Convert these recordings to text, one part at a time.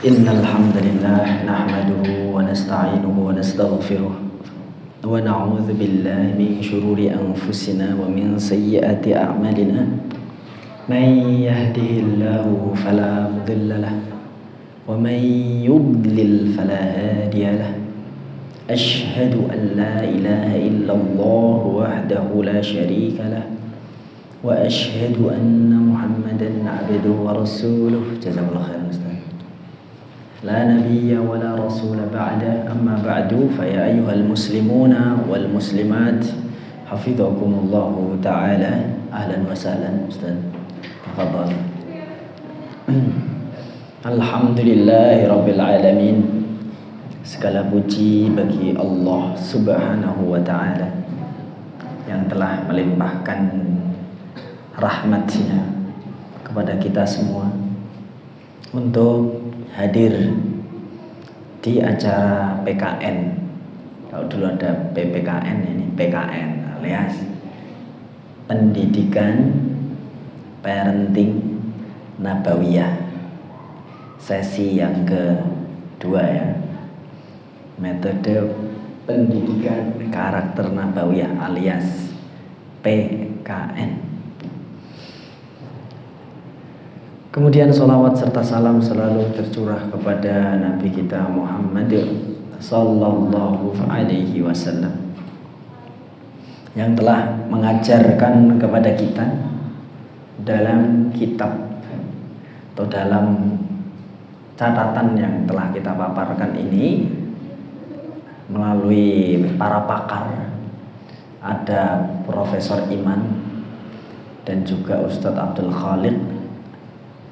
Innal hamdalillah nahmaduhu wa nasta'inuhu wa nastaghfiruh wa na'udzu billahi min shururi anfusina wa min sayyiati a'malina. Man yahdihillahu fala mudilla lahu wa man yudlil fala hadiya lahu. Ashhadu an la ilaha illallah wahdahu la syarika lahu wa ashhadu anna Muhammadan 'abduhu wa rasuluh. Jazakallahu khairan Ustaz. La nabiyya wa la rasula ba'da, amma ba'du, fa ya ayyuhal muslimuna wal muslimat hafizakumullahu ta'ala. Ahlan wa sahlan Ustaz. Tafadhal. Alhamdulillahi rabbil alamin. Segala puji bagi Allah Subhanahu wa ta'ala yang telah melimpahkan rahmatnya kepada kita semua untuk hadir di acara PKN. Kalau dulu ada PPKN, ini PKN alias Pendidikan Parenting Nabawiyah, sesi yang kedua ya, metode pendidikan karakter nabawiyah alias PKN. Kemudian sholawat serta salam selalu tercurah kepada Nabi kita Muhammad sallallahu alaihi wasallam yang telah mengajarkan kepada kita dalam kitab atau dalam catatan yang telah kita paparkan ini melalui para pakar. Ada Profesor Iman dan juga Ustadz Abdul Khaliq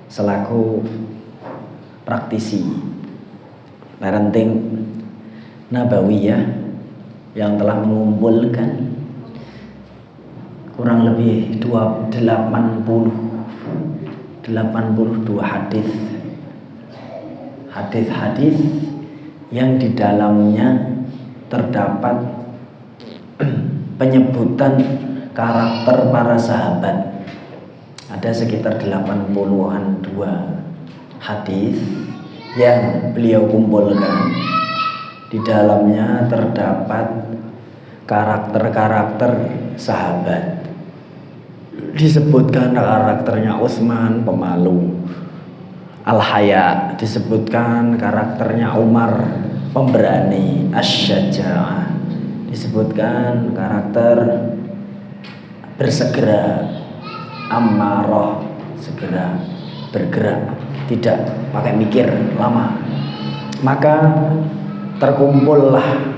selaku praktisi parenting nabawiyah yang telah mengumpulkan kurang lebih 82 hadis yang di dalamnya terdapat penyebutan karakter para sahabat. Ada sekitar 80-an hadis yang beliau kumpulkan. Di dalamnya terdapat karakter-karakter sahabat. Disebutkan karakternya Utsman, pemalu, Al-Haya. Disebutkan karakternya Umar, pemberani, Asy-Syaja'ah. Disebutkan karakter bersegera, Ammarah, segera bergerak, tidak pakai mikir lama. Maka terkumpullah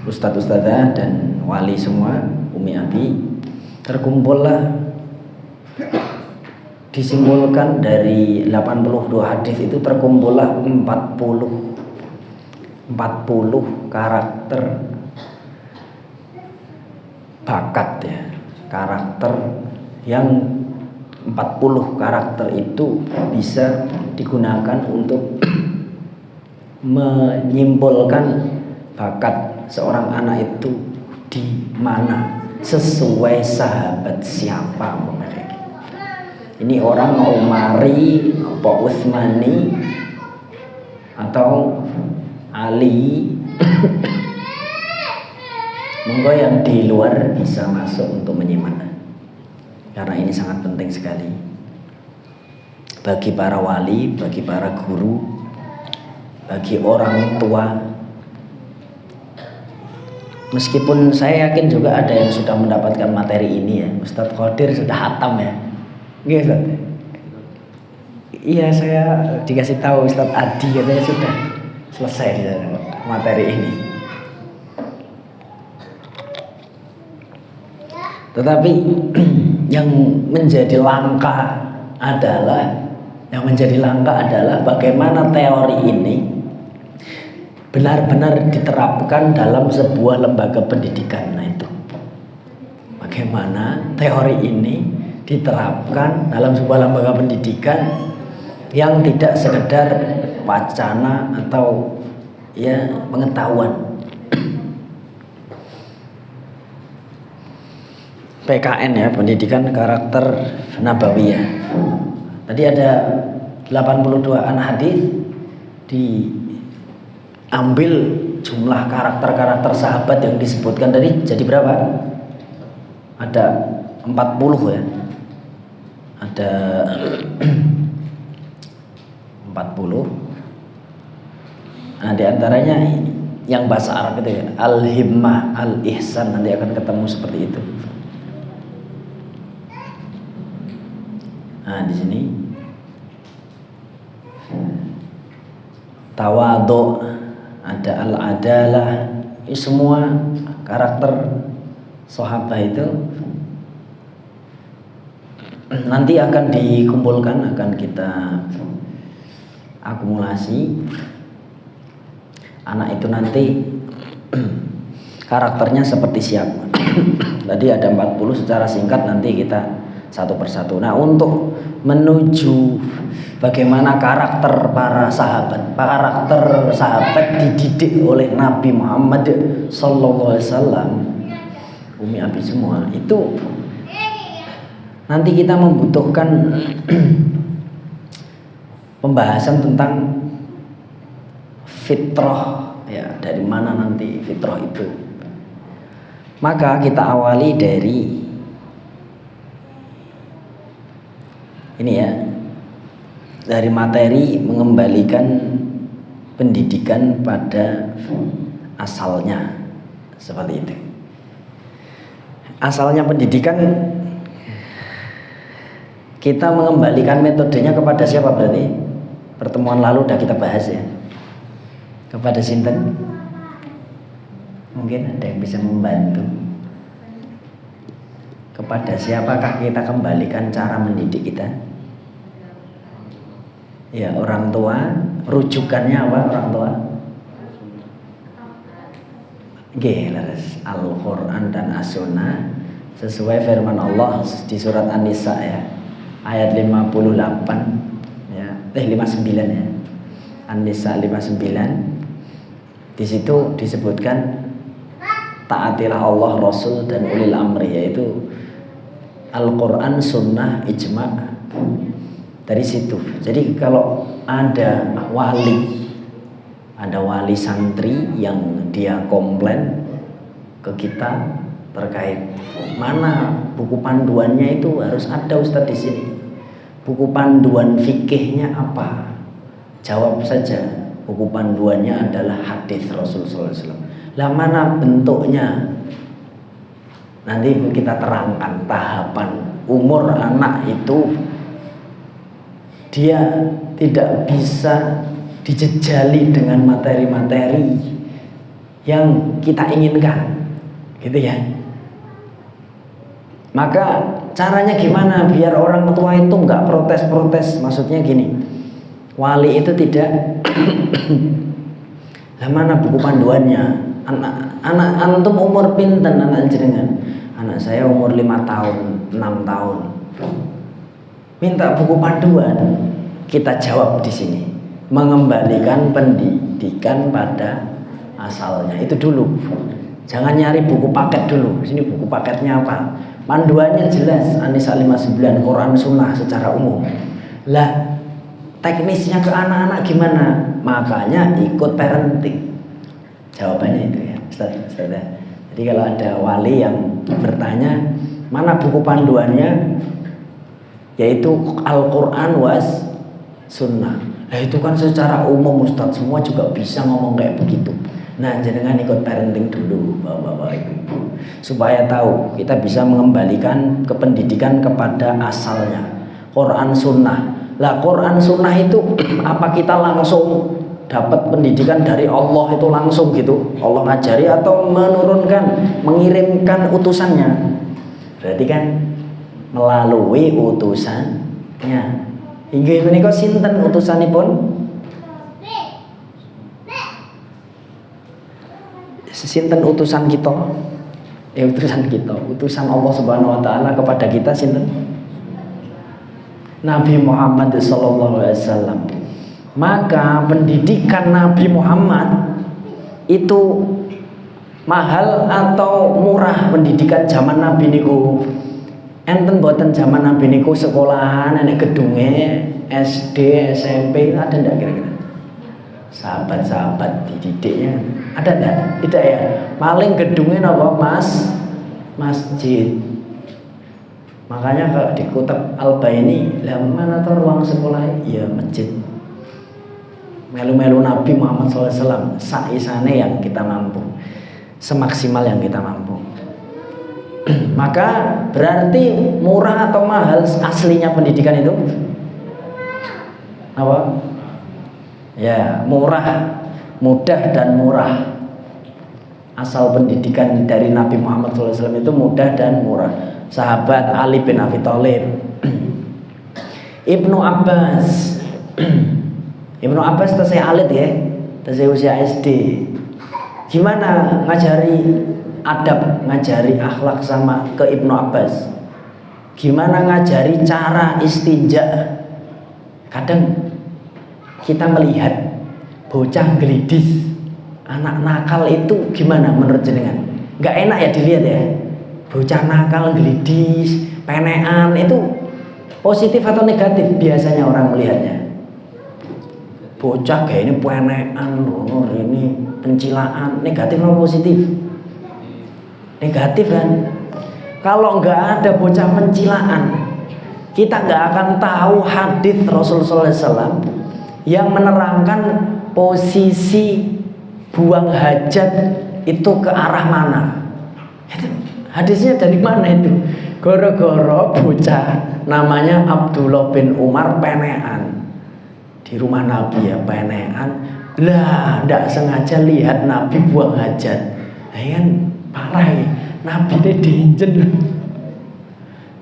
ustadz-ustadzah dan wali semua, Umi Abi, terkumpullah, disimpulkan dari 82 hadis itu terkumpullah 40 karakter bakat ya. Karakter yang 40 karakter itu bisa digunakan untuk menyimpulkan bakat seorang anak itu di mana, sesuai sahabat siapa mereka. Ini orang Umari, apa Utsmani atau Ali. Monggo yang di luar bisa masuk untuk menyimak, karena ini sangat penting sekali bagi para wali, bagi para guru, bagi orang tua. Meskipun saya yakin juga ada yang sudah mendapatkan materi ini ya. Ustadz Qadir sudah hatam ya. Iya Ustadz. Iya, saya dikasih tahu Ustadz Adi katanya sudah selesai materi ini. Tetapi yang menjadi langka adalah bagaimana teori ini benar-benar diterapkan dalam sebuah lembaga pendidikan. Nah itu, bagaimana teori ini diterapkan dalam sebuah lembaga pendidikan yang tidak sekedar wacana atau ya pengetahuan. PKN ya, pendidikan karakter nabawiyah. Tadi ada 82an hadis diambil jumlah karakter-karakter sahabat yang disebutkan tadi jadi berapa? Ada 40 ya. Ada 40. Nah, diantaranya yang bahasa Arab itu ya, al-himmah, al-ihsan, nanti akan ketemu seperti itu. Nah, di sini tawadhu, ada al-adalah, ini semua karakter sahabat itu nanti akan dikumpulkan, akan kita akumulasi. Anak itu nanti karakternya seperti siapa. Tadi ada 40 secara singkat, nanti kita satu persatu. Nah, untuk menuju bagaimana karakter para sahabat, karakter sahabat dididik oleh Nabi Muhammad sallallahu alaihi wasallam, Umi Abi semua itu, nanti kita membutuhkan pembahasan tentang fitrah ya, dari mana nanti fitrah itu. Maka kita awali dari ini ya, dari materi mengembalikan pendidikan pada asalnya, seperti itu. Asalnya pendidikan, kita mengembalikan metodenya kepada siapa berarti? Pertemuan lalu udah kita bahas ya. Kepada sinten? Mungkin ada yang bisa membantu. Kepada siapakah kita kembalikan cara mendidik kita? Ya, orang tua. Rujukannya apa orang tua? Gelas Al-Quran dan As-Sunnah sesuai firman Allah di surat An-Nisa ya, ayat 58 ya, 59 ya. An-Nisa 59. Di situ disebutkan taatilah Allah, Rasul dan ulil amri, yaitu Al-Quran, Sunnah, Ijma'. Dari situ. Jadi kalau ada wali santri yang dia komplain ke kita terkait mana buku panduannya, itu harus ada Ustadz di sini. Buku panduan fikihnya apa? Jawab saja. Buku panduannya adalah hadis Rasulullah SAW. Lah mana bentuknya? Nanti kita terangkan tahapan. Umur anak itu dia tidak bisa dijejali dengan materi-materi yang kita inginkan, gitu ya. Maka caranya gimana biar orang tua itu nggak protes-protes? Maksudnya gini, wali itu tidak lah mana buku panduannya? Anak antum umur pinten anak jenengan? Anak saya umur 5 tahun, 6 tahun. Minta buku panduan. Kita jawab di sini, mengembalikan pendidikan pada asalnya itu dulu. Jangan nyari buku paket dulu. Sini buku paketnya apa? Panduannya jelas, An-Nisa 59, Quran Sunnah secara umum. Lah teknisnya ke anak-anak gimana? Makanya ikut parenting. Jawabannya itu ya, Ustaz. Jadi kalau ada wali yang bertanya mana buku panduannya, yaitu Al-Quran was Sunnah. Nah itu kan secara umum Ustaz, semua juga bisa ngomong kayak begitu. Nah jangan ikut parenting dulu bapak-bapak ibu-ibu, supaya tahu kita bisa mengembalikan kependidikan kepada asalnya, Quran Sunnah. Lah Quran Sunnah itu apa kita langsung dapat pendidikan dari Allah itu langsung gitu, Allah ngajari, atau mengirimkan utusannya? Berarti kan melalui utusannya. Hingga menika sinten utusanipun? Sinten utusan kita? Utusan kita, utusan Allah Subhanahu wa taala kepada kita sinten? Nabi Muhammad sallallahu alaihi wasallam. Maka pendidikan Nabi Muhammad itu mahal atau murah? Pendidikan zaman Nabi niku Enten boten zaman Nabi niku sekolahan nek gedunge SD, SMP ada ndak kira-kira? Sahabat-sahabat dididiknya ada ndak? Tidak ya. Paling gedungnya napa Mas? Masjid. Makanya kalau di Kutab Al-Baini, lah mana tuh ruang sekolah? Ya masjid. Melu-melu Nabi Muhammad SAW, saisane yang kita mampu, semaksimal yang kita mampu. Maka berarti murah atau mahal aslinya pendidikan itu? Apa? Ya murah, mudah dan murah. Asal pendidikan dari Nabi Muhammad SAW itu mudah dan murah. Sahabat Ali bin Abi Thalib, Ibnu Abbas, Ibnu Abbas tesih alit ya, tesih usia SD. Gimana ngajari adab, ngajari akhlak sama ke Ibnu Abbas? Gimana ngajari cara istinja? Kadang kita melihat bocah gelidis, anak nakal itu gimana menurut jenengan? Gak enak ya dilihat ya. Bocah nakal, gelidis, penean itu positif atau negatif biasanya orang melihatnya? Bocah kayak ini penean, ini pencilaan, negatif atau positif? Negatif kan? Kalau nggak ada bocah pencilaan, kita nggak akan tahu hadis Rasulullah SAW yang menerangkan posisi buang hajat itu ke arah mana. Itu hadisnya dari mana itu? Goro-goro bocah namanya Abdullah bin Umar penean di rumah Nabi ya, penean lah, ndak sengaja lihat Nabi buang hajat. Kan parah ya, Nabi itu diinjen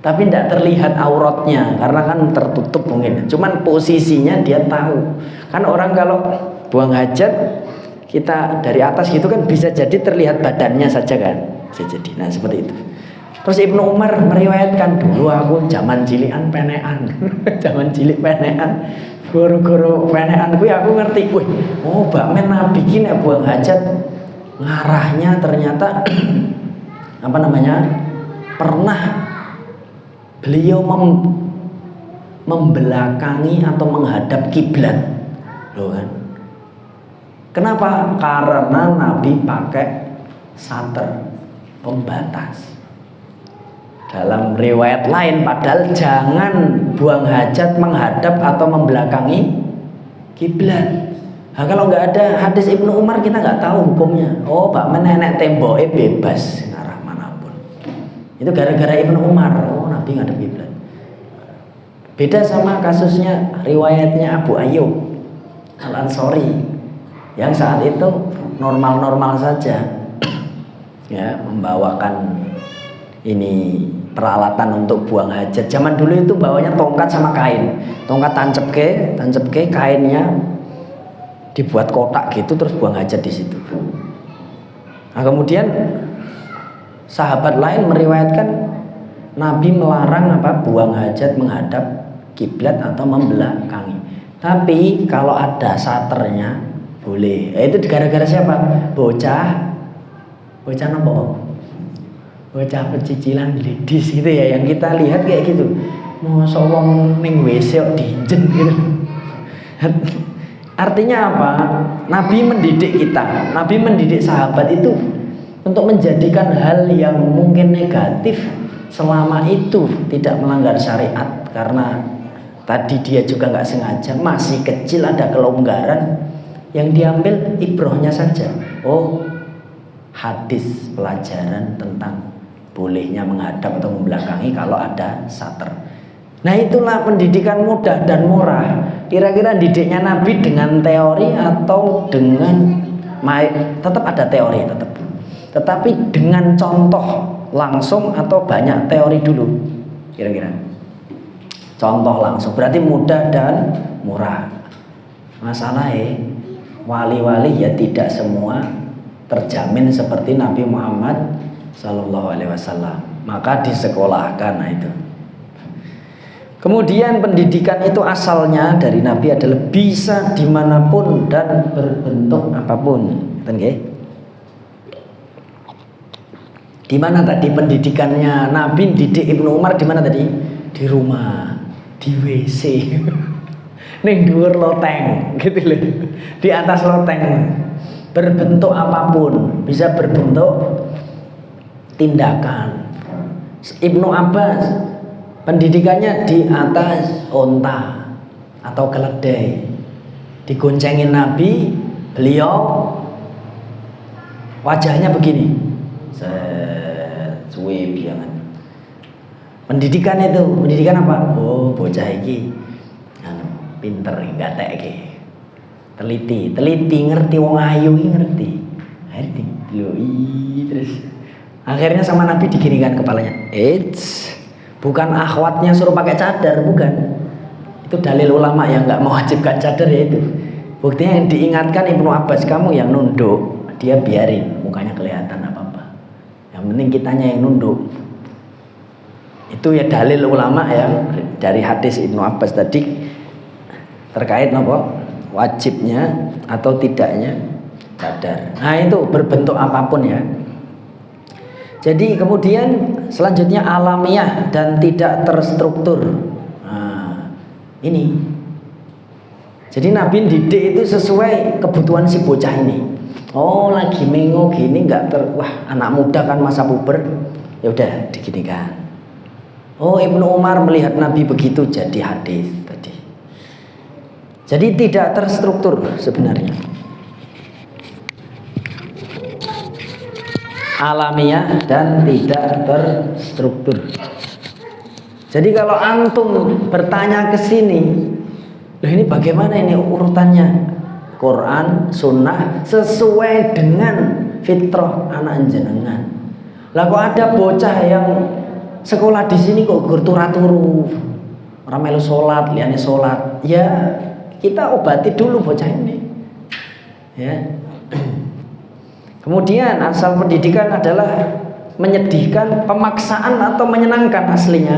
tapi tidak terlihat auratnya karena kan tertutup mungkin, cuman posisinya dia tahu. Kan orang kalau buang hajat kita dari atas gitu kan bisa jadi terlihat badannya saja kan, bisa jadi. Nah seperti itu. Terus Ibnu Umar meriwayatkan, dulu aku zaman cilikan penean zaman cilik penean, goro-goro penean gue aku ngerti, wih, oh bakmen Nabi gini buang hajat ngarahnya ternyata apa namanya, pernah beliau membelakangi atau menghadap kiblat loh kan. Kenapa? Karena Nabi pakai sater pembatas. Dalam riwayat lain, padahal jangan buang hajat menghadap atau membelakangi kiblat. Nah, kalau nggak ada hadis Ibnu Umar kita nggak tahu hukumnya. Oh, Pak menenek temboknya bebas arah manapun. Itu gara-gara Ibnu Umar. Oh, Nabi ngadep kiblat. Beda sama kasusnya riwayatnya Abu Ayyub Al-Ansori yang saat itu normal-normal saja, ya, membawakan ini peralatan untuk buang hajat. Zaman dulu itu bawanya tongkat sama kain, tongkat tancep ke kainnya dibuat kotak gitu terus buang hajat di situ. Nah, kemudian sahabat lain meriwayatkan Nabi melarang apa, buang hajat menghadap kiblat atau membelakangi. Tapi kalau ada saternya boleh. Itu gara-gara siapa? Bocah nopo? Bocah pecicilan ladies gitu ya, yang kita lihat kayak gitu. Masa wong ning WC kok diinjen gitu. Artinya apa? Nabi mendidik kita, Nabi mendidik sahabat itu untuk menjadikan hal yang mungkin negatif selama itu tidak melanggar syariat, karena tadi dia juga nggak sengaja, masih kecil, ada kelonggaran yang diambil ibrohnya saja. Oh, hadis pelajaran tentang bolehnya menghadap atau membelakangi kalau ada sater. Nah, itulah pendidikan mudah dan murah. Kira-kira didiknya Nabi dengan teori atau dengan tetap ada teori tetap. Tetapi dengan contoh langsung atau banyak teori dulu. Kira-kira. Contoh langsung berarti mudah dan murah. Masalahnya wali-wali ya tidak semua terjamin seperti Nabi Muhammad Sallallahu Alaihi Wasallam. Maka disekolahkan. Nah itu. Kemudian pendidikan itu asalnya dari Nabi adalah bisa dimanapun dan berbentuk apapun. Di mana tadi pendidikannya Nabi didik Ibnu Umar di mana tadi? Di rumah, di WC. Ning dhuwur loteng gitu loh. Di atas loteng. Berbentuk apapun, bisa berbentuk tindakan. Ibnu Abbas pendidikannya di atas onta atau keledai. Digoncengin Nabi, beliau wajahnya begini. Suwe biangan. Pendidikan apa? Oh, bocah iki pinter gatek iki. Teliti, ngerti wong ayu iki ngerti. Terus akhirnya sama Nabi diginikan kepalanya. Bukan akhwatnya suruh pakai cadar, bukan. Itu dalil ulama yang nggak mewajibkan cadar ya itu. Buktinya yang diingatkan Ibnu Abbas, kamu yang nunduk, dia biarin mukanya kelihatan apa-apa. Yang penting kitanya yang nunduk. Itu ya dalil ulama yang dari hadis Ibnu Abbas tadi terkait apa? Wajibnya atau tidaknya cadar. Nah itu berbentuk apapun ya. Jadi kemudian selanjutnya alamiah dan tidak terstruktur. Nah, ini. Jadi Nabi didik itu sesuai kebutuhan si bocah ini. Oh lagi mengo gini wah anak muda kan masa puber, ya udah diginikan. Oh Ibnu Umar melihat Nabi begitu jadi hadis tadi. Jadi tidak terstruktur sebenarnya. Alamiah dan tidak terstruktur. Jadi kalau antum bertanya ke sini, loh ini bagaimana ini urutannya? Quran, sunnah sesuai dengan fitrah anak jenengan. Lah kok ada bocah yang sekolah di sini kok turu-turu, ora melu salat, liyane salat. Ya kita obati dulu bocah ini. Ya. Kemudian asal pendidikan adalah menyedihkan, pemaksaan atau menyenangkan aslinya.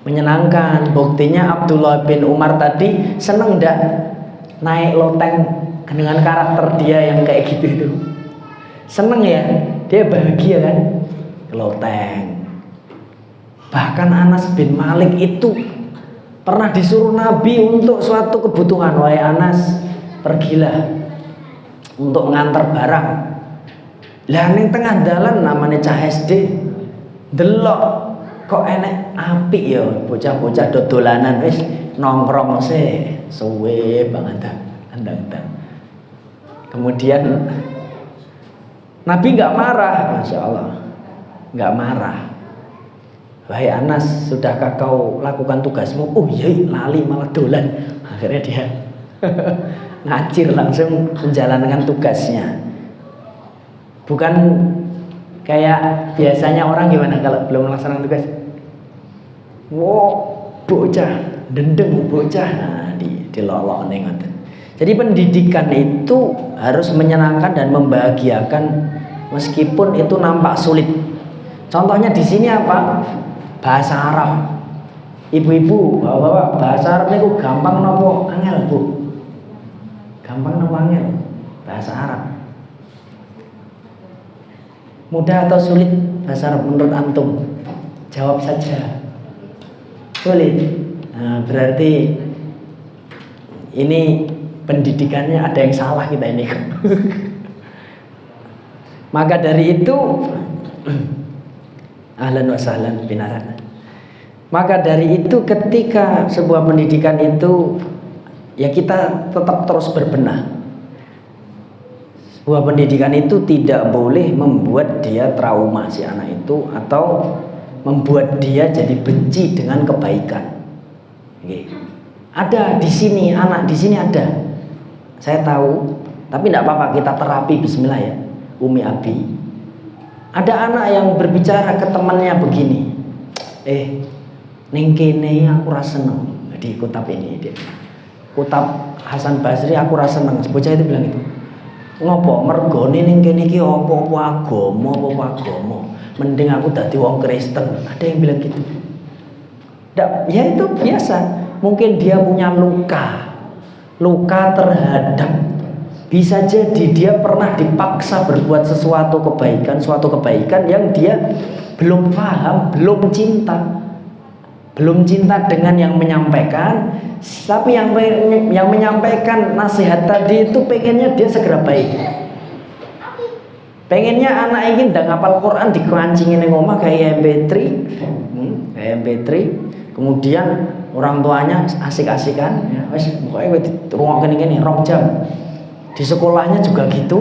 Menyenangkan. Buktinya Abdullah bin Umar tadi seneng ndak naik loteng dengan karakter dia yang kayak gitu itu. Seneng ya, dia bahagia kan? Loteng. Bahkan Anas bin Malik itu pernah disuruh Nabi untuk suatu kebutuhan. Wahai Anas, pergilah untuk ngantar barang. Lah ning tengah dalan namanya cah SD, delok kok enek apik ya bocah-bocah dodolanan wis nongkrong sih suwe banget andang-andang. Kemudian Nabi nggak marah, masya Allah, nggak marah. Wahai Anas, sudahkah kau lakukan tugasmu? Oh iya, lali malah dolan. Akhirnya dia ngacir langsung menjalankan tugasnya. Bukan kayak biasanya orang gimana kalau belum melaksanakan tugas. Wow, bocah, dendeng bocah, nah, dilolok nih ngoten. Jadi pendidikan itu harus menyenangkan dan membahagiakan meskipun itu nampak sulit. Contohnya di sini apa? Bahasa Arab. Ibu-ibu, bapak-bapak, bahasa Arab itu gampang nopo angel, Bu? Gampang nopo angel? Bahasa Arab. Mudah atau sulit bahasa Arab menurut antum? Jawab saja. Sulit. Nah, berarti ini pendidikannya ada yang salah kita ini. Maka dari itu ahlan wa sahlan binarana. Maka dari itu ketika sebuah pendidikan itu ya kita tetap terus berbenah. Sebuah pendidikan itu tidak boleh membuat dia trauma si anak itu atau membuat dia jadi benci dengan kebaikan. Oke. Ada di sini anak di sini ada. Saya tahu, tapi tidak apa-apa kita terapi bismillah ya. Umi Abi. Ada anak yang berbicara ke temannya begini. Ning kene aku ra seneng. Di kutab ini dia. Kutab Hasan Basri aku ra seneng. Bocah itu bilang itu. Ngopo mergone ning kene iki apa-apa agama. Mending aku dadi wong Kristen. Ada yang bilang gitu. Ya itu biasa. Mungkin dia punya luka terhadap Bisa jadi dia pernah dipaksa berbuat suatu kebaikan yang dia belum paham, belum cinta dengan yang menyampaikan, tapi yang menyampaikan nasihat tadi itu pengennya dia segera baik. Pengennya anak ini ndang ngapal Quran dikancingin ning omah kayak MP3, kemudian orang tuanya asik-asikan, ya wis pokoke dirungokke ngene rong jam. Di sekolahnya juga gitu,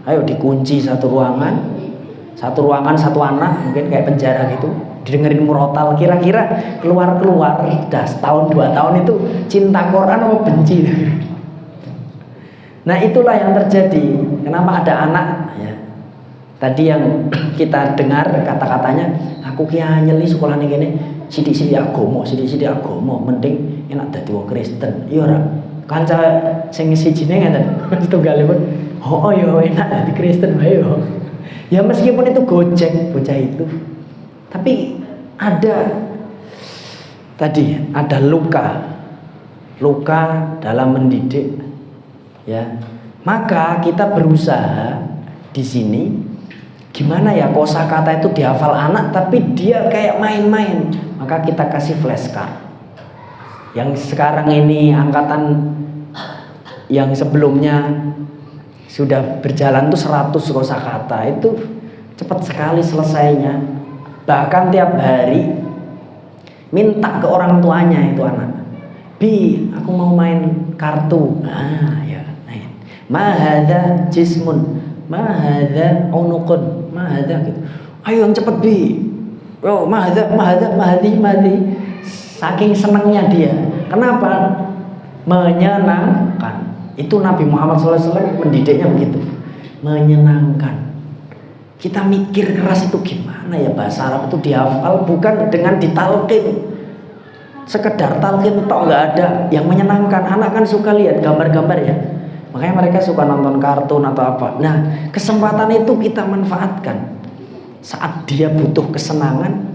ayo dikunci satu ruangan satu anak, mungkin kayak penjara gitu, didengerin murotal, kira-kira keluar dah setahun 2 tahun itu cinta Quran apa benci. Nah itulah yang terjadi. Kenapa ada anak ya tadi yang kita dengar kata-katanya, aku ki nyeli sekolah ning kene sithik-sithik agama mending enak dadi wong Kristen. Ya ora. Kanca sing sijine ngeten setunggalipun, oh ya enak dadi Kristen wae yo. Ya meskipun itu gojek bocah itu, tapi ada luka dalam mendidik ya. Maka kita berusaha di sini gimana ya kosakata itu dihafal anak tapi dia kayak main-main. Maka kita kasih flashcard. Yang sekarang ini angkatan yang sebelumnya sudah berjalan tuh 100 kosakata, itu cepat sekali selesainya. Bahkan tiap hari minta ke orang tuanya itu anak, "Bi, aku mau main kartu." Ya, main. Ma hadza jismun, ma hadza unuqun, ma hadza gitu. Ayo yang cepet Bi. Oh, ma hadza mahdi. Saking senangnya dia. Kenapa? Menyenangkan. Itu Nabi Muhammad SAW mendidiknya begitu. Menyenangkan. Kita mikir keras itu gimana ya bahasa Arab itu dihafal bukan dengan ditalkin. Sekedar talkin tok nggak ada. Yang menyenangkan. Anak kan suka lihat gambar-gambar ya. Makanya mereka suka nonton kartun atau apa. Nah, kesempatan itu kita manfaatkan. Saat dia butuh kesenangan,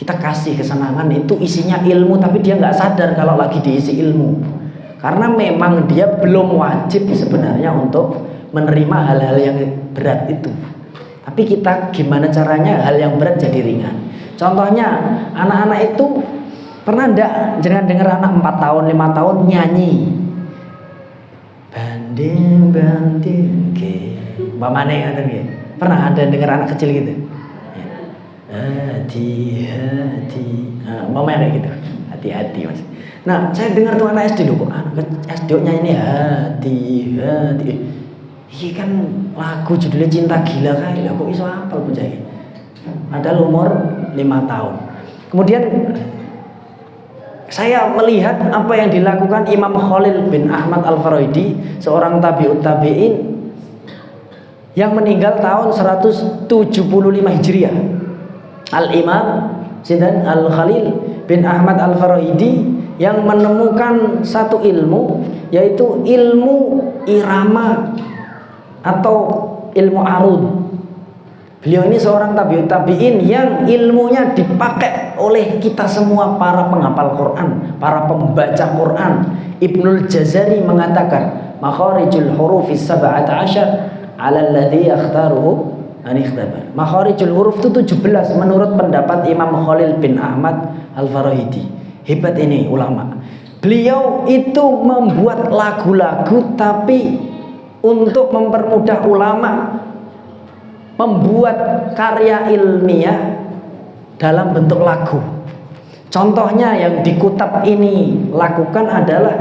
kita kasih kesenangan. Itu isinya ilmu tapi dia nggak sadar kalau lagi diisi ilmu, karena memang dia belum wajib sebenarnya untuk menerima hal-hal yang berat itu. Tapi kita gimana caranya hal yang berat jadi ringan. Contohnya anak-anak itu pernah enggak jangan dengar anak 4 tahun 5 tahun nyanyi banding ke mamane ngaten nggih. Pernah ada dengar anak kecil gitu? Hati-hati, mama kayak gitu, hati-hati mas. Nah saya dengar tuh anak SD loh, kok anak SD nyanyi hati-hati. Ini kan lagu judulnya Cinta Gila kan, kok iso hafal bocah iki. Padahal umur 5 tahun. Kemudian saya melihat apa yang dilakukan Imam Khalil bin Ahmad Al-Farahidi, seorang tabi'ut tabi'in yang meninggal tahun 175 Hijriah. Al-Imam Sinten Al-Khalil bin Ahmad Al-Farahidi yang menemukan satu ilmu, yaitu ilmu irama atau ilmu arud. Beliau ini seorang tabi'ut tabi'in yang ilmunya dipakai oleh kita semua para penghafal Quran, para pembaca Quran. Ibnul Jazari mengatakan makharijul hurufis 17 ala alladhi yakhtaruhu anikhtabar. Makharijul huruf itu 17 menurut pendapat Imam Khalil bin Ahmad Al-Farahidi. Hebat ini ulama. Beliau itu membuat lagu-lagu tapi untuk mempermudah ulama membuat karya ilmiah dalam bentuk lagu. Contohnya yang di Kutab ini lakukan adalah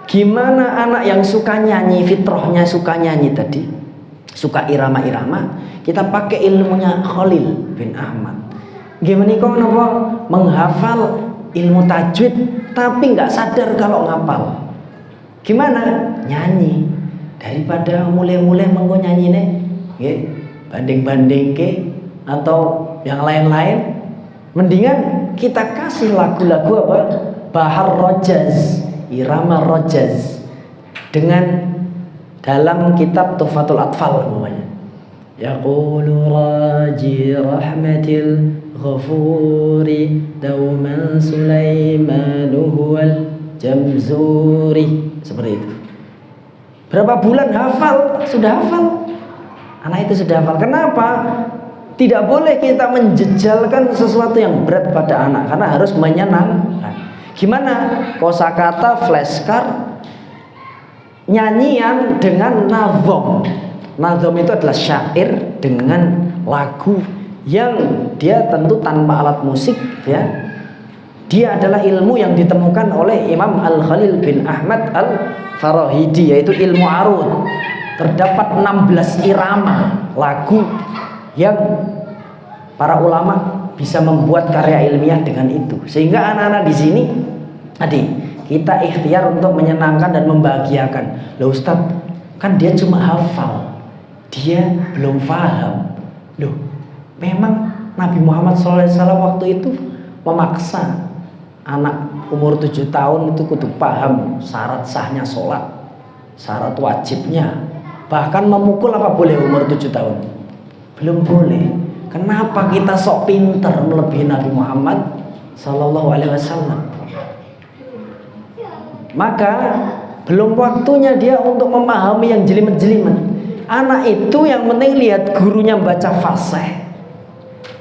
gimana anak yang suka nyanyi, fitrahnya suka nyanyi tadi, suka irama-irama, kita pakai ilmunya Khalil bin Ahmad. Gimana kok nopo menghafal ilmu tajwid tapi nggak sadar kalau ngapal. Gimana? Nyanyi. Daripada mulai-mulai mengko nyanyine nggih, banding-banding ke atau yang lain-lain, mendingan kita kasih lagu-lagu apa? Bahar Rojaz, irama Rojaz, dengan dalam kitab Tuhfatul Atfal namanya. Yaqulu raji rahmatil ghafuri dauman Sulaiman huwal jamzuri, seperti itu. Berapa bulan hafal, sudah hafal. Anak itu sudah hafal. Kenapa? Tidak boleh kita menjejalkan sesuatu yang berat pada anak, karena harus menyenangkan. Gimana? Kosakata, flashcard, nyanyian dengan nazom. Nazom itu adalah syair dengan lagu yang dia tentu tanpa alat musik, ya. Dia adalah ilmu yang ditemukan oleh Imam Al-Khalil bin Ahmad Al-Farahidi, yaitu ilmu arud. Terdapat 16 irama lagu yang para ulama bisa membuat karya ilmiah dengan itu. Sehingga anak-anak di sini tadi kita ikhtiar untuk menyenangkan dan membahagiakan. Loh Ustaz, kan dia cuma hafal, dia belum paham. Loh, memang Nabi Muhammad SAW waktu itu memaksa anak umur 7 tahun itu kudu paham syarat sahnya sholat, syarat wajibnya. Bahkan memukul apa boleh umur 7 tahun? Belum boleh. Kenapa kita sok pinter melebihi Nabi Muhammad SAW? Maka belum waktunya dia untuk memahami yang jelimet-jelimet. Anak itu yang penting lihat gurunya baca fasih,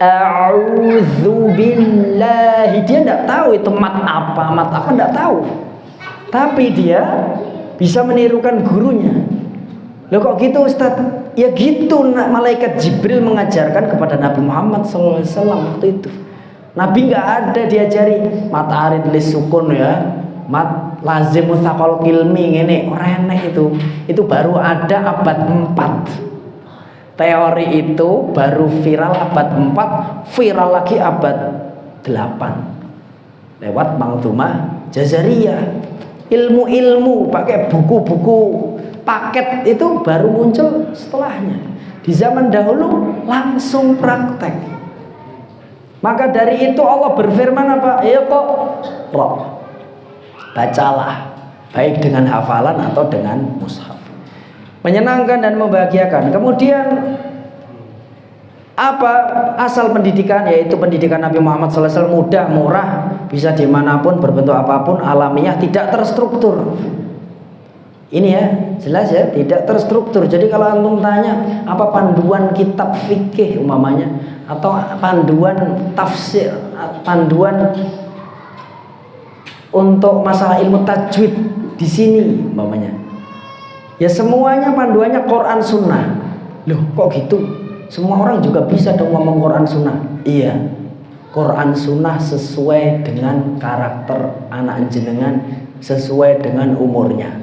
a'udzu billahi, dia tidak tahu itu mat apa tidak tahu, tapi dia bisa menirukan gurunya. Loh kok gitu Ustaz? Ya gitu, malaikat Jibril mengajarkan kepada Nabi Muhammad SAW waktu itu. Nabi nggak ada diajari matahari tulis sukun ya, mat lazim mustaqal kilmi ini renek itu baru ada abad 4. Teori itu baru viral abad 4, viral lagi abad 8 lewat Manzumah Jazariyah. Ilmu-ilmu pakai buku-buku paket itu baru muncul setelahnya. Di zaman dahulu langsung praktek. Maka dari itu Allah berfirman apa? Ya kok bacalah, baik dengan hafalan atau dengan mushaf. Menyenangkan dan membahagiakan. Kemudian apa asal pendidikan? Yaitu pendidikan Nabi Muhammad SAW mudah, murah, bisa dimanapun, berbentuk apapun, alamiah, tidak terstruktur. Ini ya, jelas ya, tidak terstruktur. Jadi kalau antum tanya apa panduan kitab fikih umpamanya, atau panduan tafsir, panduan untuk masalah ilmu tajwid di sini umpamanya, ya semuanya panduannya Quran Sunnah. Loh kok gitu? Semua orang juga bisa dong ngomong Quran Sunnah. Iya, Quran Sunnah sesuai dengan karakter anak jenengan, sesuai dengan umurnya.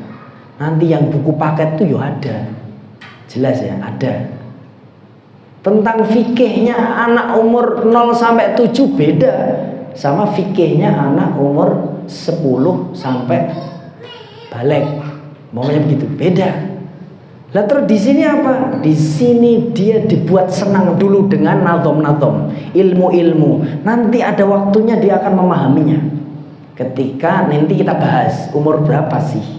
Nanti yang buku paket itu ya ada, jelas ya, ada. Tentang fikihnya anak umur 0 sampai 7 beda sama fikihnya anak umur 10 sampai balik. Maunya begitu, beda. Lah terus di sini apa? Di sini dia dibuat senang dulu dengan nazom-nazom, ilmu-ilmu. Nanti ada waktunya dia akan memahaminya. Ketika nanti kita bahas umur berapa sih?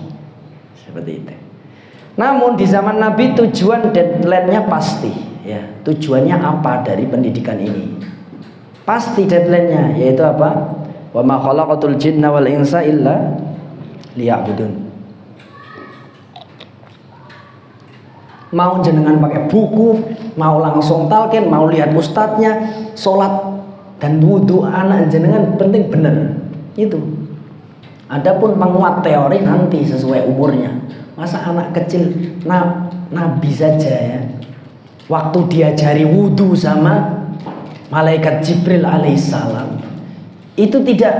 Seperti itu. Namun di zaman Nabi tujuan deadline-nya pasti, ya. Tujuannya apa dari pendidikan ini? Pasti deadline-nya, yaitu apa? Wa ma khalaqatul jinna wal insa illa liya'budun. Mau jenengan pakai buku, mau langsung talqin, mau lihat ustadznya, sholat dan wudhu anak jenengan penting bener. Itu. Adapun penguat teori nanti sesuai umurnya. Masa anak kecil Nabi saja ya, waktu diajari wudhu sama malaikat Jibril alaihissalam, itu tidak,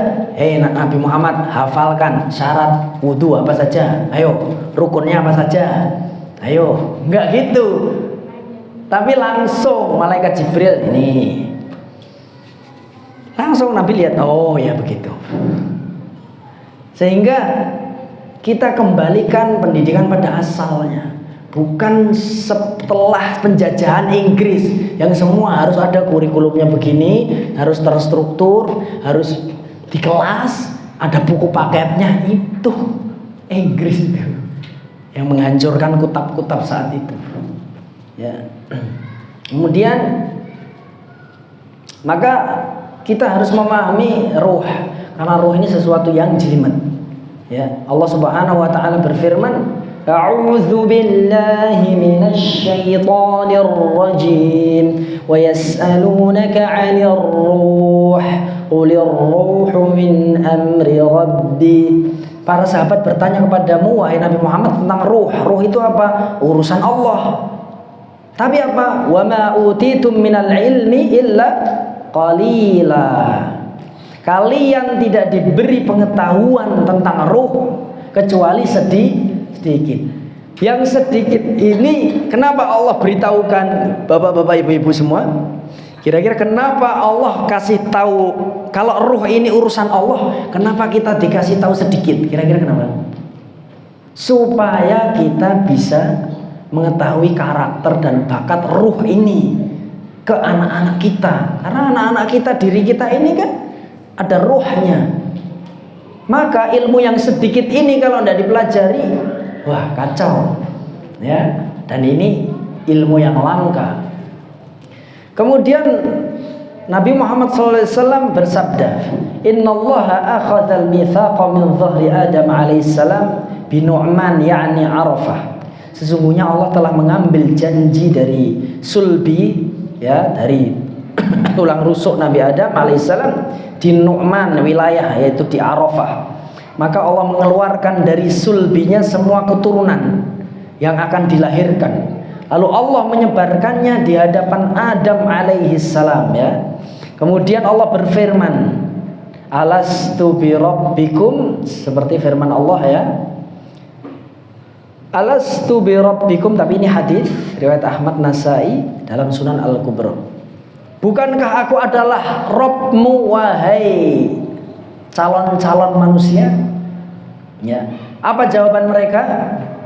Nabi Muhammad hafalkan syarat wudhu apa saja, ayo rukunnya apa saja, ayo, enggak gitu. Tapi langsung malaikat Jibril ini, langsung Nabi lihat, oh ya begitu. Sehingga kita kembalikan pendidikan pada asalnya, bukan setelah penjajahan Inggris yang semua harus ada kurikulumnya begini, harus terstruktur, harus di kelas ada buku paketnya. Itu Inggris itu yang menghancurkan kutab-kutab saat itu, ya. Kemudian maka kita harus memahami ruh, karena ruh ini sesuatu yang jelimet. Ya, Allah Subhanahu wa taala berfirman, A'udzu billahi minasy syaithanir rajim. Wa yas'alunaka 'anir ruh. Qulir ruhu min amri rabbi. Para sahabat bertanya kepadamu wahai Nabi Muhammad tentang ruh. Ruh itu apa? Urusan Allah. Tapi apa? Wa ma utitum minal ilmi illa qalila. Kalian tidak diberi pengetahuan tentang ruh kecuali sedikit. Yang sedikit ini kenapa Allah beritahukan bapak-bapak, ibu-ibu semua? Kira-kira kenapa Allah kasih tahu kalau ruh ini urusan Allah? Kenapa kita dikasih tahu sedikit? Kira-kira kenapa? Supaya kita bisa mengetahui karakter dan bakat ruh ini ke anak-anak kita. Karena anak-anak kita, diri kita ini kan ada ruhnya. Maka ilmu yang sedikit ini kalau tidak dipelajari, wah kacau ya. Dan ini ilmu yang langka. Kemudian Nabi Muhammad SAW bersabda, Innallaha akhadhal mithaqa min dhahri Adam alaihissalam binu'man ya'ni Arafah. Sesungguhnya Allah telah mengambil janji dari sulbi, ya, dari tulang rusuk Nabi Adam alaihissalam di Nu'man, wilayah yaitu di Arafah. Maka Allah mengeluarkan dari sulbinya semua keturunan yang akan dilahirkan. Lalu Allah menyebarkannya di hadapan Adam alaihissalam, ya. Kemudian Allah berfirman, Alastu bi rabbikum, seperti firman Allah, ya. Alastu bi rabbikum, tapi ini hadis riwayat Ahmad Nasai dalam Sunan Al-Kubra. Bukankah aku adalah Rabbmu wahai calon-calon manusia? Ya. Apa jawaban mereka?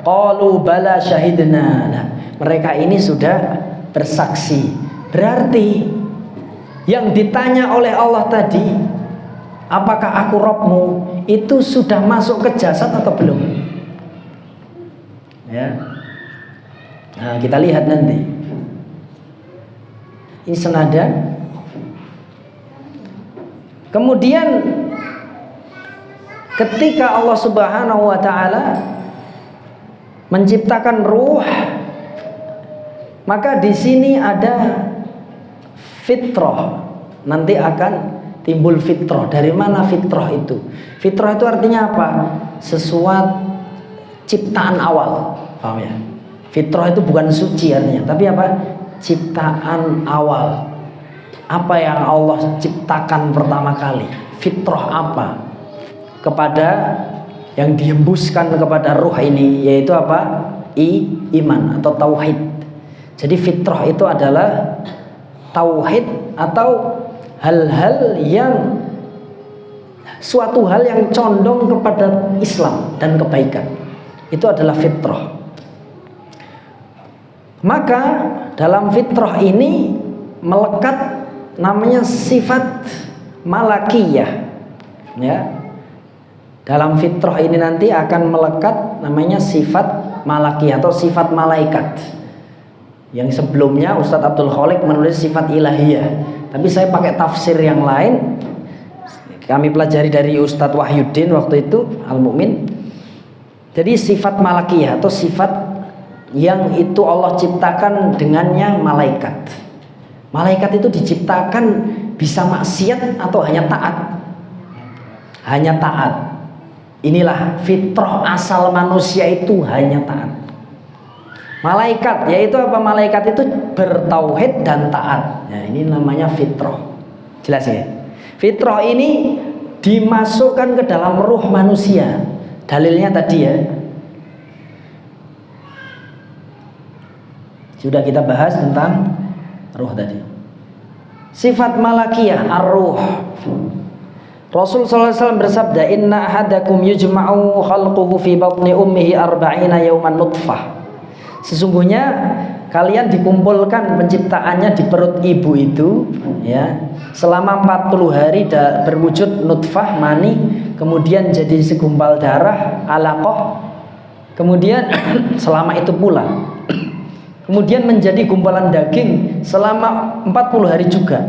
Qalu bala syahidna. Nah, mereka ini sudah bersaksi. Berarti yang ditanya oleh Allah tadi, apakah aku Rabbmu, itu sudah masuk ke jasad atau belum? Ya. Nah, kita lihat nanti. Ini senada. Kemudian ketika Allah Subhanahu wa taala menciptakan ruh, maka di sini ada fitrah. Nanti akan timbul fitrah. Dari mana fitrah itu? Fitrah itu artinya apa? Sesuatu ciptaan awal. Paham ya? Fitrah itu bukan suci artinya, tapi apa? Ciptaan awal. Apa yang Allah ciptakan pertama kali? Fitrah apa? Kepada yang dihembuskan kepada ruh ini, yaitu apa? Iman atau tauhid. Jadi fitrah itu adalah tauhid atau hal-hal yang suatu hal yang condong kepada Islam dan kebaikan. Itu adalah fitrah. Maka dalam fitrah ini melekat namanya sifat malakiyah, ya. Dalam fitrah ini nanti akan melekat namanya sifat malakiyah atau sifat malaikat. Yang sebelumnya Ustadz Abdul Khalik menulis sifat ilahiyah, tapi saya pakai tafsir yang lain. Kami pelajari dari Ustadz Wahyuddin waktu itu, Al-Mu'min. Jadi sifat malakiyah atau sifat yang itu Allah ciptakan dengannya malaikat. Malaikat itu diciptakan bisa maksiat atau hanya taat? Hanya taat. Inilah fitrah asal manusia, itu hanya taat. Malaikat, yaitu apa? Malaikat itu bertauhid dan taat. Nah, ini namanya fitrah. Jelas ya? Fitrah ini dimasukkan ke dalam ruh manusia. Dalilnya tadi, ya. Sudah kita bahas tentang ruh tadi. Sifat malakiyah, ar-ruh. Rasul SAW bersabda, Inna ahadakum yujma'u khalquhu fi batni ummihi arba'ina yawman nutfah. Sesungguhnya kalian dikumpulkan penciptaannya di perut ibu itu, ya, selama 40 hari berwujud nutfah, mani, kemudian jadi segumpal darah, alaqah, kemudian selama itu pula, kemudian menjadi gumpalan daging selama 40 hari juga,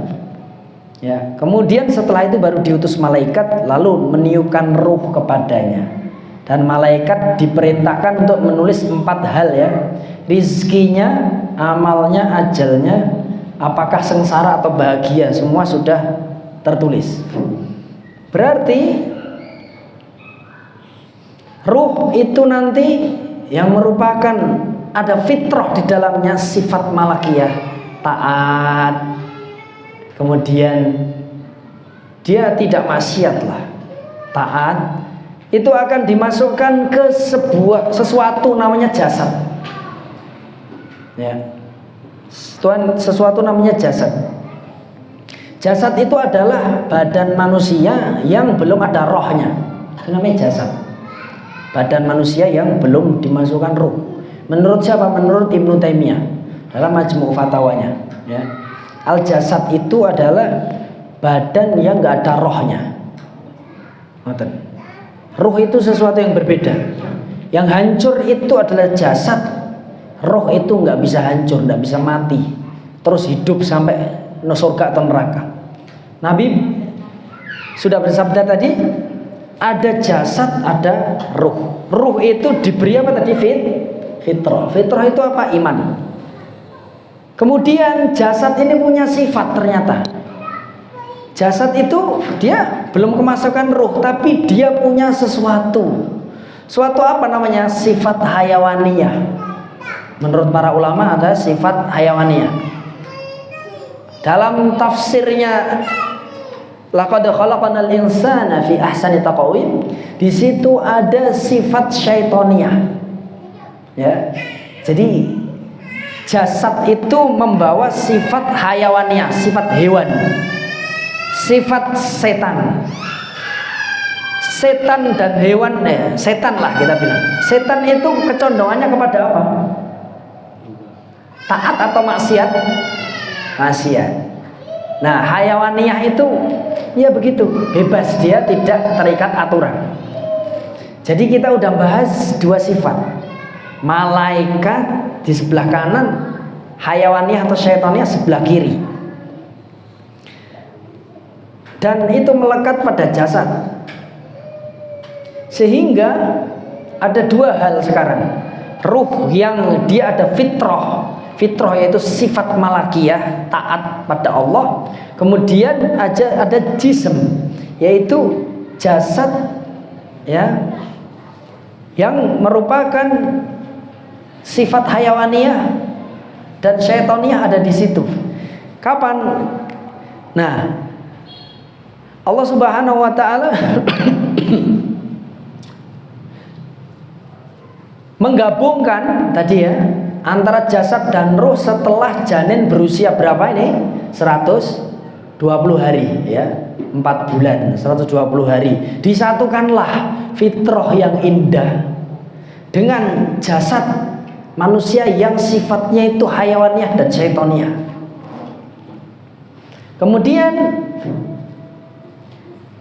ya. Kemudian setelah itu baru diutus malaikat lalu meniupkan ruh kepadanya. Dan malaikat diperintahkan untuk menulis 4 hal ya. Rizkinya, amalnya, ajalnya, apakah sengsara atau bahagia, semua sudah tertulis. Berarti ruh itu nanti yang merupakan ada fitrah di dalamnya, sifat malakiyah, taat, kemudian dia tidak maksiat lah, taat, itu akan dimasukkan ke sesuatu namanya jasad ya. Sesuatu namanya jasad. Jasad itu adalah badan manusia yang belum ada rohnya, itu namanya jasad. Badan manusia yang belum dimasukkan ruh. Menurut siapa? Menurut Ibnu Taimiyah dalam Majmu' Fatawanya ya. Al jasad itu adalah badan yang nggak ada rohnya. Ruh itu sesuatu yang berbeda. Yang hancur itu adalah jasad. Roh itu nggak bisa hancur, nggak bisa mati, terus hidup sampai surga atau neraka. Nabi sudah bersabda tadi, ada jasad, ada ruh. Ruh itu diberi apa tadi? Fitrah. Fitrah itu apa? Iman. Kemudian jasad ini punya sifat ternyata. Jasad itu dia belum kemasukan ruh, tapi dia punya sesuatu. Suatu apa namanya? Sifat hayawaniyah. Menurut para ulama ada sifat hayawaniyah. Dalam tafsirnya laqad khalaqnal insana fi ahsani taqwim, di situ ada sifat syaitoniyah. Ya. Jadi jasad itu membawa sifat hayawaniyah, sifat hewan, sifat setan. Setan dan hewan, setan lah kita bilang. Setan itu kecondongannya kepada apa? Taat atau maksiat? Maksiat. Nah, hayawaniyah itu ya begitu, bebas, dia tidak terikat aturan. Jadi kita udah bahas 2 sifat. Malaikat di sebelah kanan, hayawaniyah atau syaitaniyah sebelah kiri. Dan itu melekat pada jasad. Sehingga ada 2 hal sekarang. Ruh yang dia ada fitrah. Fitrah yaitu sifat malakiyah, taat pada Allah. Kemudian ada jism, yaitu jasad ya, yang merupakan sifat hayawaniyah dan syaitaniyah ada di situ. Kapan? Nah, Allah Subhanahu wa taala menggabungkan tadi ya antara jasad dan ruh setelah janin berusia berapa ini? 120 hari ya, 4 bulan, 120 hari. Disatukanlah fitrah yang indah dengan jasad manusia yang sifatnya itu hayawaniyah dan syaitaniyah. Kemudian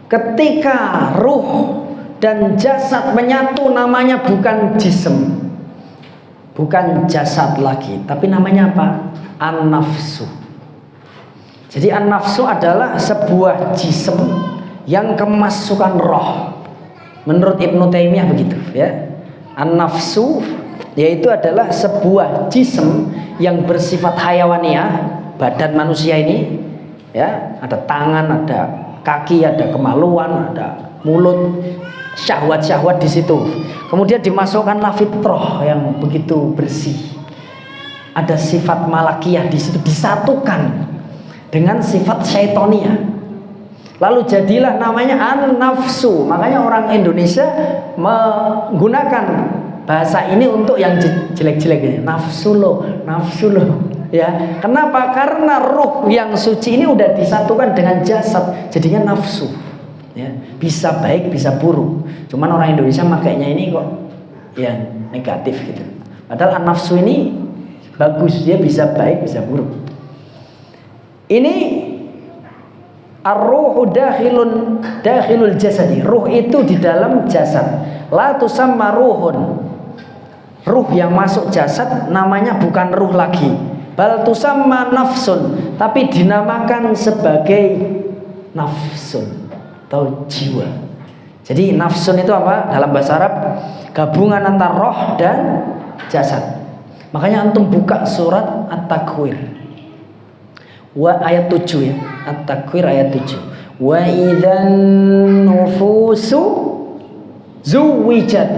ketika ruh dan jasad menyatu, namanya bukan jism, bukan jasad lagi, tapi namanya apa? An-nafsu. Jadi an-nafsu adalah sebuah jism yang kemasukan roh. Menurut Ibnu Taimiyah begitu ya. An-nafsu yaitu adalah sebuah jism yang bersifat hayawaniyah, badan manusia ini ya, ada tangan, ada kaki, ada kemaluan, ada mulut, syahwat-syahwat di situ. Kemudian dimasukkanlah fitrah yang begitu bersih. Ada sifat malakiyah di situ, disatukan dengan sifat syaitoniyah. Lalu jadilah namanya an-nafsu. Makanya orang Indonesia menggunakan bahasa ini untuk yang jelek-jelek, nafsu lo ya. Kenapa? Karena ruh yang suci ini udah disatukan dengan jasad, jadinya nafsu ya. Bisa baik bisa buruk. Cuman orang Indonesia makainya ini kok ya negatif gitu. Padahal an-nafsu ini bagus, dia bisa baik bisa buruk. Ini ar-ruhu dakhilul jasadi. Ruh itu di dalam jasad. La tusamma ruhun. Ruh yang masuk jasad namanya bukan ruh lagi. Bal tusamma nafsun, tapi dinamakan sebagai nafsun atau jiwa. Jadi nafsun itu apa? Dalam bahasa Arab gabungan antara roh dan jasad. Makanya antum buka surat At-Takwir. Ayat 7 ya. At-Takwir ayat 7. Wa idzan nufusu zuwijat.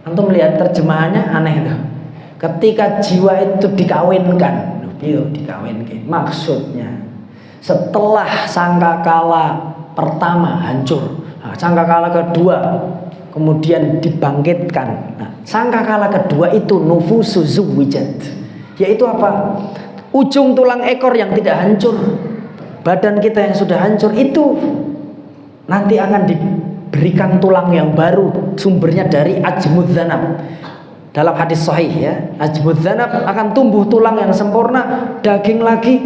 Antum lihat terjemahannya aneh tuh. Ketika jiwa itu dikawinkan, dikawinkan. Maksudnya setelah sangkakala pertama hancur, sangkakala kedua kemudian dibangkitkan. Nah, sangkakala kedua itu nufusu zuwijat. Yaitu apa? Ujung tulang ekor yang tidak hancur, badan kita yang sudah hancur itu nanti akan diberikan tulang yang baru, sumbernya dari ajmudz dzanab. Dalam hadis sahih ya, ajmudz dzanab akan tumbuh tulang yang sempurna, daging lagi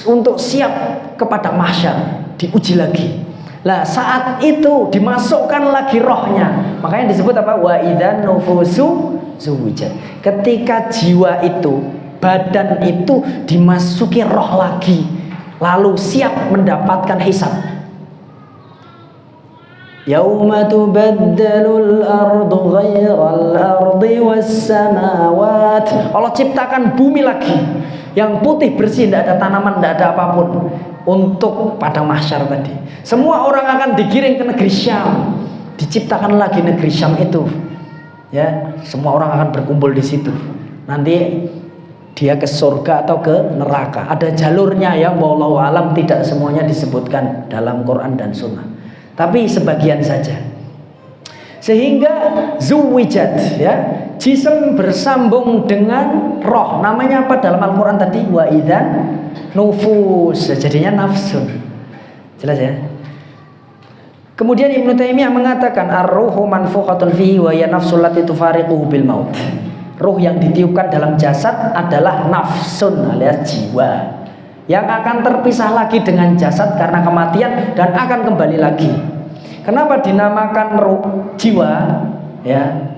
untuk siap kepada mahsyar, diuji lagi. Lah saat itu dimasukkan lagi rohnya. Makanya disebut apa? Wa idzan nufusu zuwijat. Ketika jiwa itu, badan itu dimasuki roh lagi, lalu siap mendapatkan hisab. Yauma tubaddalul ardu ghairal ardi was samawat. Allah ciptakan bumi lagi yang putih bersih, tidak ada tanaman, tidak ada apapun, untuk pada mahsyar tadi. Semua orang akan digiring ke negeri Syam. Diciptakan lagi negeri Syam itu. Ya, semua orang akan berkumpul di situ. Nanti dia ke surga atau ke neraka. Ada jalurnya yang wallahu alam, tidak semuanya disebutkan dalam Quran dan Sunnah, tapi sebagian saja. Sehingga zuwijat ya, jism bersambung dengan roh. Namanya apa dalam Al-Quran tadi? Wa idzan nufus, jadinya nafsun. Jelas ya. Kemudian Ibnu Taimiyah mengatakan ar-ruhu manfukhatun fihi wa ya nafsul lati tufariquhu bil maut. Ruh yang ditiupkan dalam jasad adalah nafsun alias jiwa yang akan terpisah lagi dengan jasad karena kematian dan akan kembali lagi. Kenapa dinamakan ruh jiwa? Ya,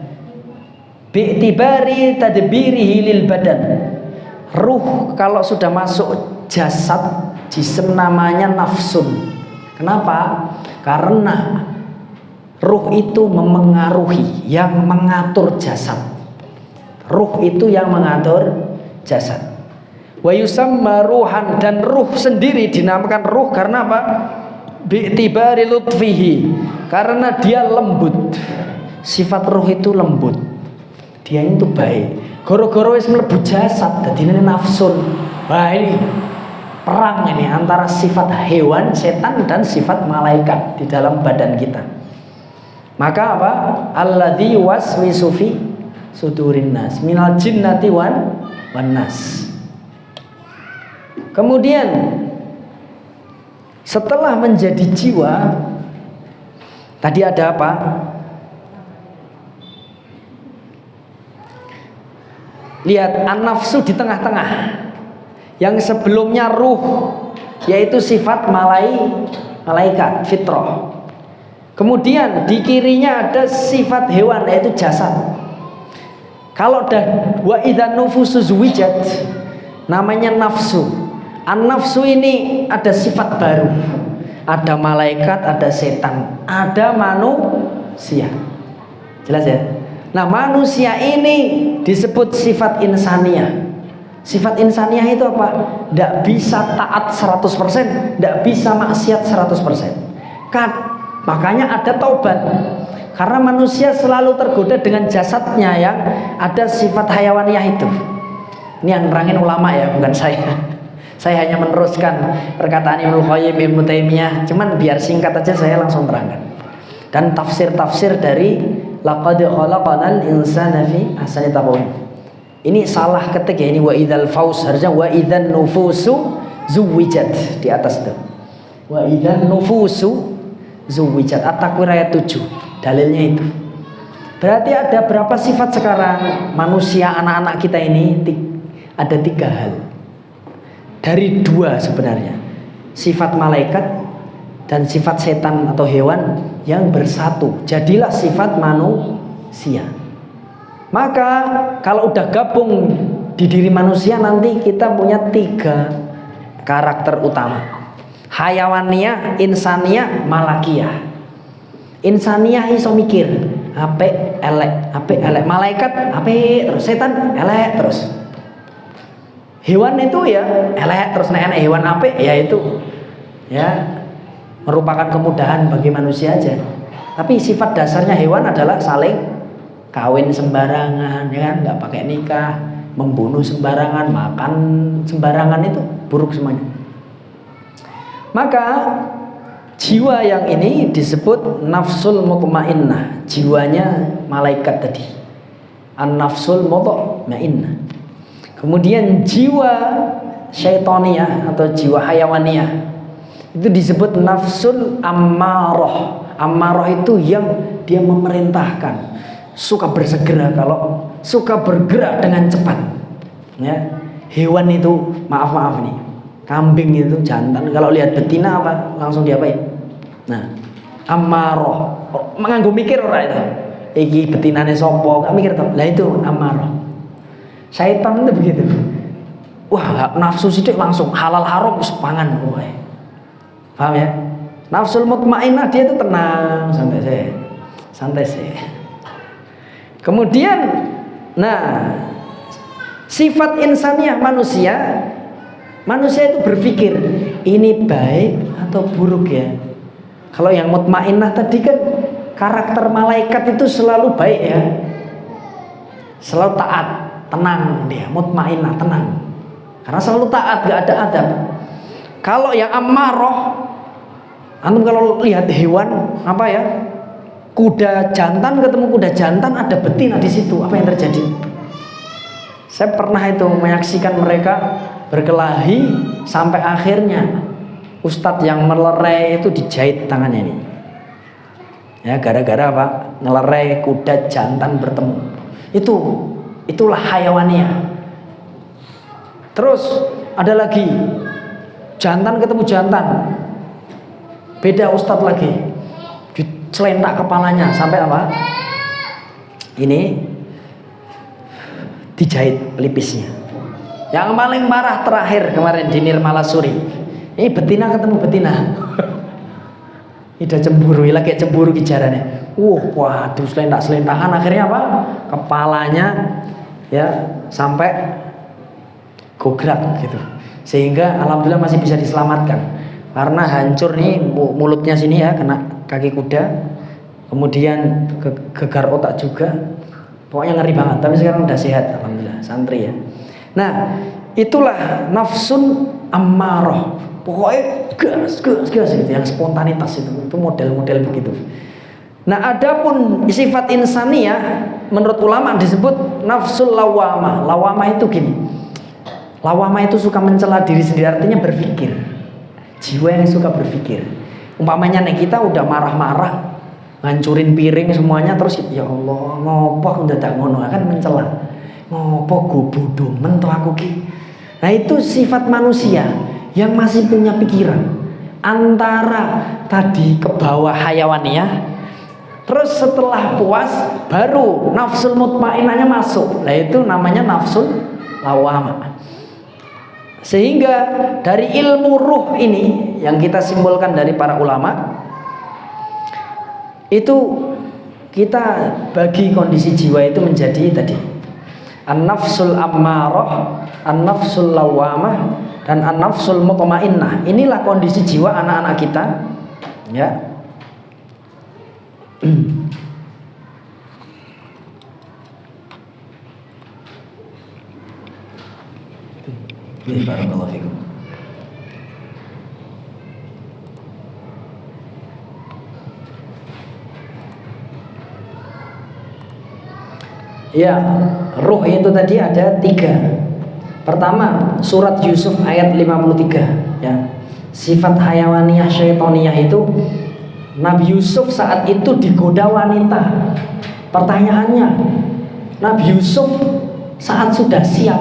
bi'tibari tadbirihi lil badan. Ruh kalau sudah masuk jasad, jism namanya nafsun. Kenapa? Karena ruh itu memengaruhi, yang mengatur jasad. Ruh itu yang mengatur jasad. Wa yusamma ruhan, dan ruh sendiri dinamakan ruh karena apa? Bi'tibari lutfihi, karena dia lembut. Sifat ruh itu lembut. Dia itu baik. Goro-goro wis mlebu jasad dadi nafsun. Wah, ini perang ini antara sifat hewan, setan, dan sifat malaikat di dalam badan kita. Maka apa? Alladzi waswisu fi sudurin nas minal jinnati wan nas. Kemudian setelah menjadi jiwa, tadi ada apa? Lihat an-nafsu di tengah-tengah. Yang sebelumnya ruh, yaitu sifat malaikat, fitrah. Kemudian di kirinya ada sifat hewan, yaitu jasad. Kalau dah wa idzan nufusu zuwijat, namanya nafsu. An-nafsu ini ada sifat baru. Ada malaikat, ada setan, ada manusia. Jelas ya? Nah, manusia ini disebut sifat insaniyah. Sifat insaniyah itu apa? Tidak bisa taat 100%, tidak bisa maksiat 100%. Makanya ada taubat. Karena manusia selalu tergoda dengan jasadnya yang ada sifat hayawaniyah itu. Ini yang nerangin ulama ya, bukan saya. Saya hanya meneruskan perkataan Ibnu Qayyim, Ibnu Taimiyah. Cuman biar singkat aja saya langsung terangkan. Dan tafsir-tafsir dari laqad khalaqanal insana fi ahsani taqwim. Ini salah ketik ya, ini wa idzal faus, harusnya wa idzan nufusu zuwijat di atas tuh. Wa idzan nufusu zuwijat. At-Takwir ayat 7. Dalilnya itu. Berarti ada berapa sifat sekarang manusia, anak-anak kita ini? Ada 3 hal. Dari 2 sebenarnya. Sifat malaikat dan sifat setan atau hewan yang bersatu. Jadilah sifat manusia. Maka kalau udah gabung di diri manusia, nanti kita punya 3 karakter utama. Hayawaniyah, insaniyah, malakiyah. Insaniah iso mikir, apik elek, malaikat apik terus, setan elek terus. Hewan itu ya elek terus, nek enek hewan apik ya itu ya merupakan kemudahan bagi manusia aja. Tapi sifat dasarnya hewan adalah saling kawin sembarangan, ya kan, nggak pakai nikah, membunuh sembarangan, makan sembarangan, itu buruk semuanya. Maka jiwa yang ini disebut nafsul mutmainnah, jiwanya malaikat tadi, an-nafsul mutmainnah. Kemudian jiwa syaitoniyah atau jiwa hayawaniyah itu disebut nafsul ammarah. Ammarah itu yang dia memerintahkan, suka bersegera, kalau suka bergerak dengan cepat, ya. Hewan itu maaf nih, kambing itu jantan kalau lihat betina apa langsung diapain? Nah, ammarah, nganggo mikir ora itu, iki betinane sapa, gak mikir toh. Lah itu ammarah. Syaitan itu begitu. Wah, nafsu sidik langsung halal haram pangan. Paham ya? Nafsul mutmainnah dia itu tenang, santai sih. Kemudian, nah, sifat insaniah manusia itu berpikir ini baik atau buruk ya. Kalau yang mutmainnah tadi kan karakter malaikat itu selalu baik ya, selalu taat, tenang dia, mutmainnah tenang, karena selalu taat, gak ada adab. Kalau yang ammarah, antum kalau lihat hewan apa ya, kuda jantan ketemu kuda jantan, ada betina di situ, apa yang terjadi? Saya pernah itu menyaksikan mereka berkelahi sampai akhirnya ustadz yang melerai itu dijahit tangannya ini. Ya, gara-gara apa? Ngelerai kuda jantan bertemu. Itulah hayawaniyah. Terus ada lagi jantan ketemu jantan, beda ustadz lagi, dicelentak kepalanya sampai apa? Ini dijahit pelipisnya. Yang paling parah terakhir kemarin di Nirmalasuri, ini betina ketemu betina. Ida cemburu, lagi cemburu kijarannya. Waduh, selentak-selentakan, akhirnya apa? Kepalanya ya sampai gograk gitu. Sehingga alhamdulillah masih bisa diselamatkan. Karena hancur nih mulutnya sini ya, kena kaki kuda. Kemudian gegar otak juga. Pokoknya ngeri banget, tapi sekarang udah sehat alhamdulillah, santri ya. Nah, itulah nafsun ammarah. Pokoknya gas gitu, yang spontanitas itu model-model begitu. Nah, adapun sifat insaniyah menurut ulama disebut nafsul lawamah. Lawamah itu gini. Lawamah itu suka mencela diri sendiri, artinya berpikir. Jiwa yang suka berpikir. Umpamanya nih kita udah marah-marah, ngancurin piring semuanya, terus ya Allah, ngopo udah tak ngono, kan mencela. Ngopo go bodoh men to aku ki. Nah, itu sifat manusia yang masih punya pikiran. Antara tadi ke bawah hayawaniyah, terus setelah puas baru nafsul mutmainnahnya masuk. Nah, itu namanya nafsul lawamah. Sehingga dari ilmu ruh ini yang kita simpulkan dari para ulama, itu kita bagi kondisi jiwa itu menjadi tadi an-nafsul ammarah, an-nafsul lawamah, dan an-nafsul mutmainnah. Inilah kondisi jiwa anak-anak kita, ya. Barakallahu fikum. Ya, ruh itu tadi ada 3. Pertama, surat Yusuf ayat 53, ya. Sifat hayawaniyah syaitoniyah itu, Nabi Yusuf saat itu digoda wanita. Pertanyaannya, Nabi Yusuf saat sudah siap,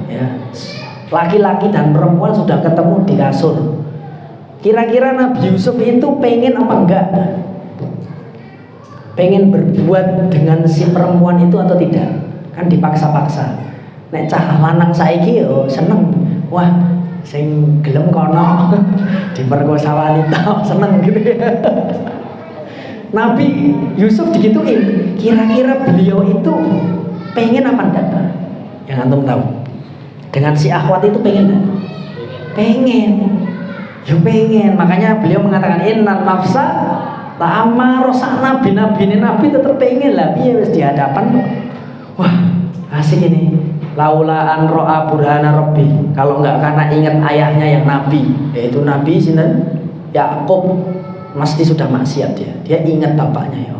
ya, laki-laki dan perempuan sudah ketemu di kasur, kira-kira Nabi Yusuf itu pengen apa enggak? Pengen berbuat dengan si perempuan itu atau tidak? Kan dipaksa-paksa. Nek cah lanang saiki yo seneng. Wah, sing gelem kono diperkosa wanita seneng gitu. Nabi Yusuf digituin, kira-kira beliau itu pengen apa enggak? Yang antum tahu, dengan si akhwat itu pengen enggak? Pengen, ya pengen. Makanya beliau mengatakan inna nafsa la amarah. Sak nabi tetap pengen lah. Biar di hadapan, wah asik ini. Laula an ro'a burhana rabbi. Kalau enggak karena ingat ayahnya yang nabi, yaitu Nabi sinten Yakub, mesti sudah maksiat dia. Dia ingat bapaknya, ya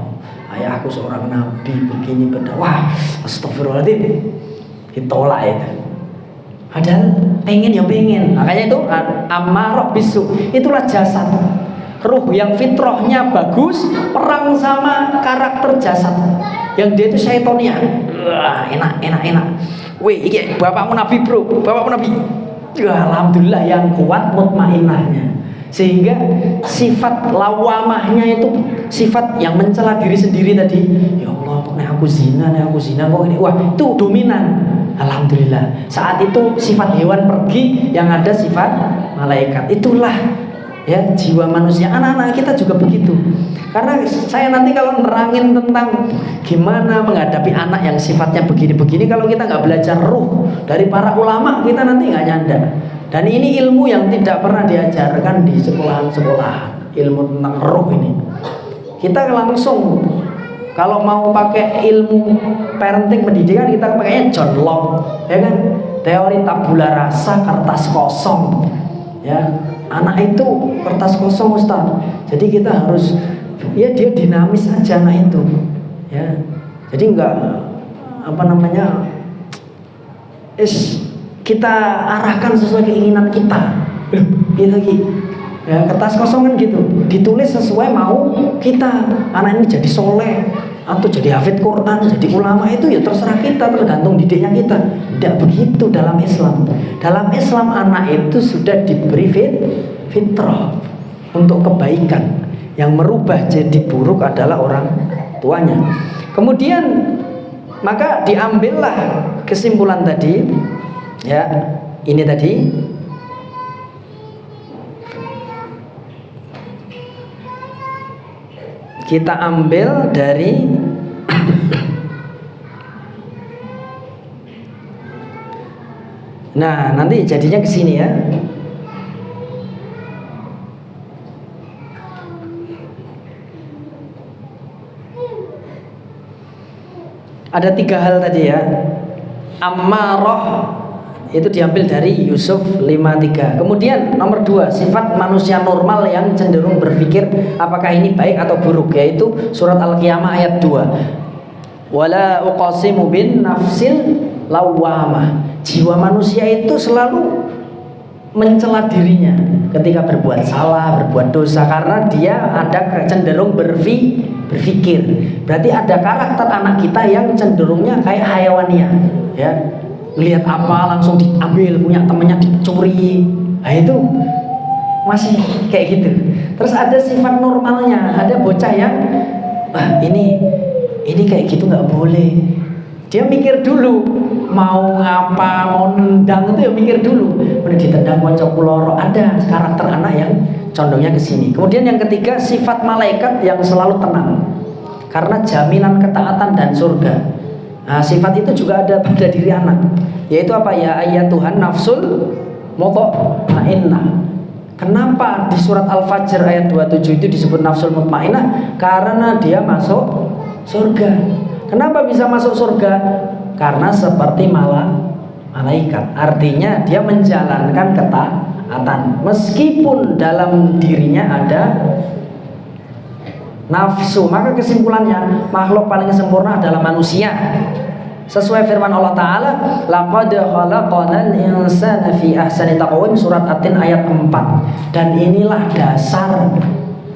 ayahku seorang nabi begini beda. Wah, astagfirullahaladzim. Ditolak itu. Padahal pengen ya pengen. Makanya itu amarah bisu. Itulah jasad. Ruh yang fitrahnya bagus perang sama karakter jasad. Yang dia itu syaitonia. Enak. Wih, iki bapakmu nabi bro, bapakmu nabi. Alhamdulillah yang kuat mutmainnahnya. Sehingga sifat lawamahnya itu sifat yang mencela diri sendiri tadi. Ya Allah, kok aku zina kok ini. Wah, itu dominan. Alhamdulillah. Saat itu sifat hewan pergi, yang ada sifat malaikat. Itulah ya jiwa manusia. Anak-anak kita juga begitu. Karena saya nanti kalau nerangin tentang gimana menghadapi anak yang sifatnya begini-begini, kalau kita nggak belajar ruh dari para ulama, kita nanti nggak nyanda. Dan ini ilmu yang tidak pernah diajarkan di sekolahan-sekolahan, ilmu tentang ruh ini. Kita langsung kalau mau pakai ilmu parenting pendidikan, kita pakainya John Locke, ya kan? Teori tabula rasa, kertas kosong. Ya, anak itu kertas kosong, Ustaz. Jadi kita harus ya dia dinamis aja anak itu. Ya. Jadi enggak kita arahkan sesuai keinginan kita. Gitu lagi. Ya, kertas kosong kan gitu. Ditulis sesuai mau kita. Anak ini jadi soleh atau jadi hafid Quran, jadi ulama, itu ya terserah kita, tergantung didiknya kita. Tidak begitu dalam Islam. Dalam Islam anak itu sudah diberi fitrah untuk kebaikan. Yang merubah jadi buruk adalah orang tuanya. Kemudian maka diambillah kesimpulan tadi, ya ini tadi. Kita ambil dari nah nanti jadinya ke sini ya. Ada 3 hal tadi ya. Ammarah itu diambil dari Yusuf 5:3. Kemudian nomor 2, sifat manusia normal yang cenderung berpikir apakah ini baik atau buruk, yaitu surat Al-Qiyamah ayat 2. Wala uqasimu bin nafsil lawamah. Jiwa manusia itu selalu mencela dirinya ketika berbuat salah, berbuat dosa, karena dia ada cenderung berpikir. Berarti ada karakter anak kita yang cenderungnya kayak hayawaniah, ya. Lihat apa langsung diambil, punya temannya dicuri. Nah itu masih kayak gitu. Terus ada sifat normalnya, ada bocah yang ini kayak gitu nggak boleh. Dia mikir dulu mau ngapa, mau nendang itu ya mikir dulu. Udah ditendang kocok loro, ada karakter anak yang condongnya ke sini. Kemudian yang ketiga, sifat malaikat yang selalu tenang karena jaminan ketaatan dan surga. Nah, sifat itu juga ada pada diri anak, yaitu apa ya, ayat Tuhan nafsul mutmainnah. Kenapa di surat Al-Fajr ayat 27 itu disebut nafsul mutmainnah? Karena dia masuk surga. Kenapa bisa masuk surga? Karena seperti malaikat. Artinya dia menjalankan ketaatan meskipun dalam dirinya ada nafsu. Maka kesimpulannya, makhluk paling sempurna adalah manusia. Sesuai firman Allah Ta'ala, laqad khalaqnal insana fi ahsani taqwim, surat At-Tin ayat 4. Dan inilah dasar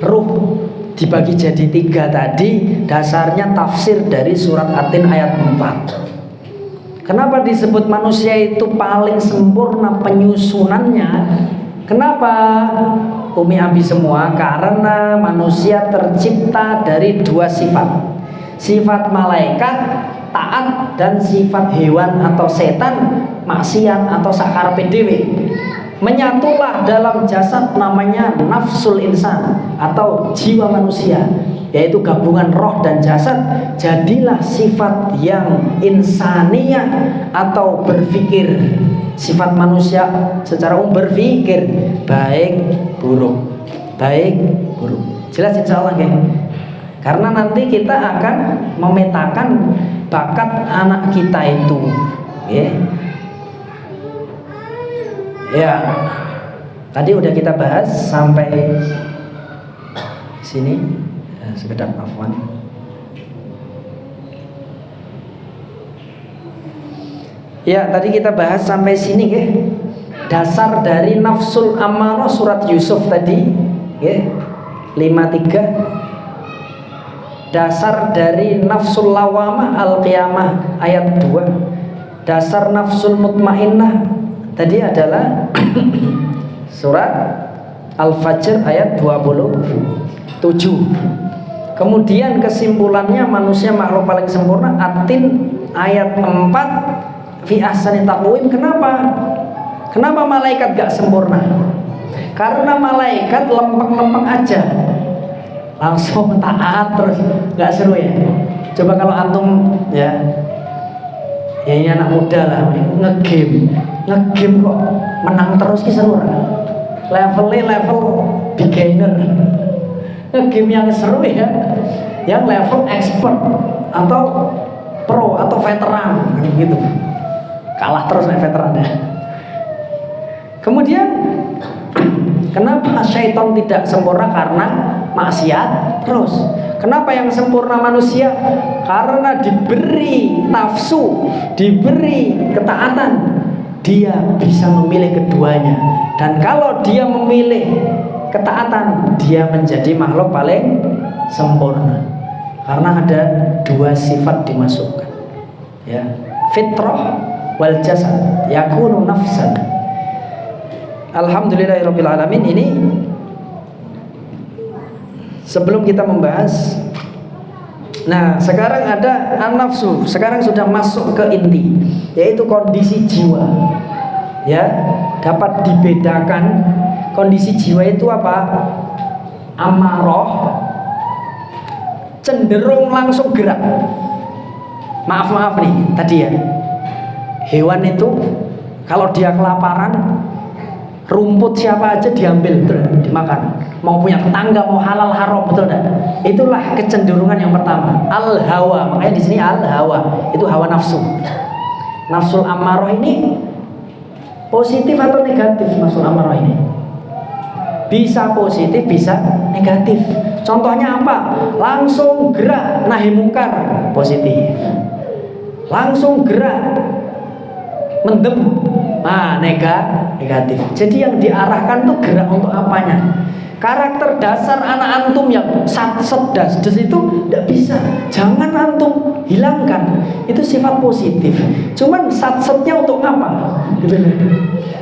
ruh dibagi jadi 3 tadi. Dasarnya tafsir dari surat At-Tin ayat 4. Kenapa disebut manusia itu paling sempurna penyusunannya? Kenapa? Umi Abi semua, karena manusia tercipta dari 2 sifat. Sifat malaikat taat dan sifat hewan atau setan maksiat atau sakarepe dhewe. Menyatulah dalam jasad namanya nafsul insan atau jiwa manusia. yaitu gabungan roh dan jasad, jadilah sifat yang insaniyah atau berpikir. Sifat manusia secara umum berpikir baik buruk, baik buruk. Jelas insya Allah, karena nanti kita akan memetakan bakat anak kita itu, ya. Tadi udah kita bahas sampai sini, sekedar afwan. Ya, tadi kita bahas sampai sini, dasar dari nafsul amarah surat Yusuf tadi, 53. Dasar dari nafsul lawamah al-qiyamah ayat 2. Dasar nafsul mutmainnah tadi adalah surat Al-Fajr ayat 27. Kemudian kesimpulannya manusia makhluk paling sempurna atin ayat 4 fi ahsani taqwim. Kenapa malaikat gak sempurna? Karena malaikat lempeng-lempeng aja, langsung taat terus, gak seru ya. Coba kalau antum ya ini anak muda lah, ngegame kok menang terus, seru. Levelnya level beginner. Ngegame yang seru ya, yang level expert atau pro atau veteran gitu. Kalah terus nih veterannya. Kemudian kenapa syaitan tidak sempurna? Karena maksiat terus. Kenapa yang sempurna manusia? Karena diberi nafsu, diberi ketaatan, dia bisa memilih keduanya. Dan kalau dia memilih ketaatan, dia menjadi makhluk paling sempurna. Karena ada dua sifat dimasukkan, ya, fitrah wal jasad yakunu nafsan. Alhamdulillahirabbil alamin. Ini sebelum kita membahas, nah sekarang ada an-nafsu, sekarang sudah masuk ke inti, yaitu kondisi jiwa. Ya, dapat dibedakan kondisi jiwa itu apa? Amarah, cenderung langsung gerak. Maaf nih tadi ya, hewan itu kalau dia kelaparan, rumput siapa aja diambil, betul, dimakan. Mau punya tetangga, mau halal haram, betul enggak? Itulah kecenderungan yang pertama, al-hawa. Makanya di sini al-hawa itu hawa nafsu. Nafsul amarah ini positif atau negatif? Nafsul amarah ini bisa positif, bisa negatif. Contohnya apa? Langsung gerak nahi mungkar, positif. Langsung gerak mendem, negatif. Jadi yang diarahkan tuh gerak untuk apanya? Karakter dasar anak antum yang sat-set das-des itu tidak bisa. Jangan antum hilangkan. Itu sifat positif. Cuman sat-setnya untuk apa?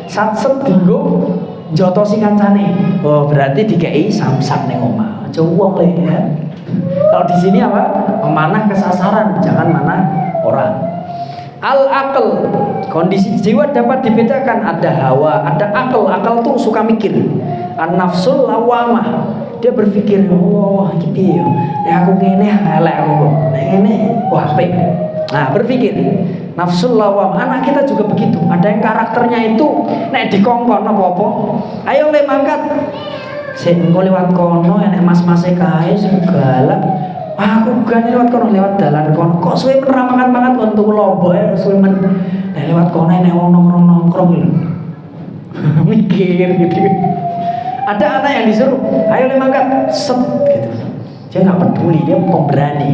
Sat-set dinggo jotosi kancane. Oh, berarti dikei samsak ning omah. Cowok ya. Kalau di sini apa? Memanah ke sasaran, jangan manah orang. Al-aql, kondisi jiwa dapat dibedakan, ada hawa, ada akal. Akal tuh suka mikir. An-nafsul lawamah, dia berpikir, oh gitu ya, aku ngene elek aku, ngene wah apik. Nah, berpikir. Nafsul lawam, anak kita juga begitu. Ada yang karakternya itu nek dikongkon apa-apa, ayo le mangkat. Sik engko lewat kono enek mas-mase kae segala. Aku bukan lewat kono, lewat dalan kono. Kok suwe men ra mangan-mangan kon tuku lombok ya, suwe men. Nek lewat kono enek wong nongkrong-nongkrong lho. Mikir gitu. Ada anak yang disuruh, ayo le mangkat, set gitu. Dia enggak peduli, dia pemberani.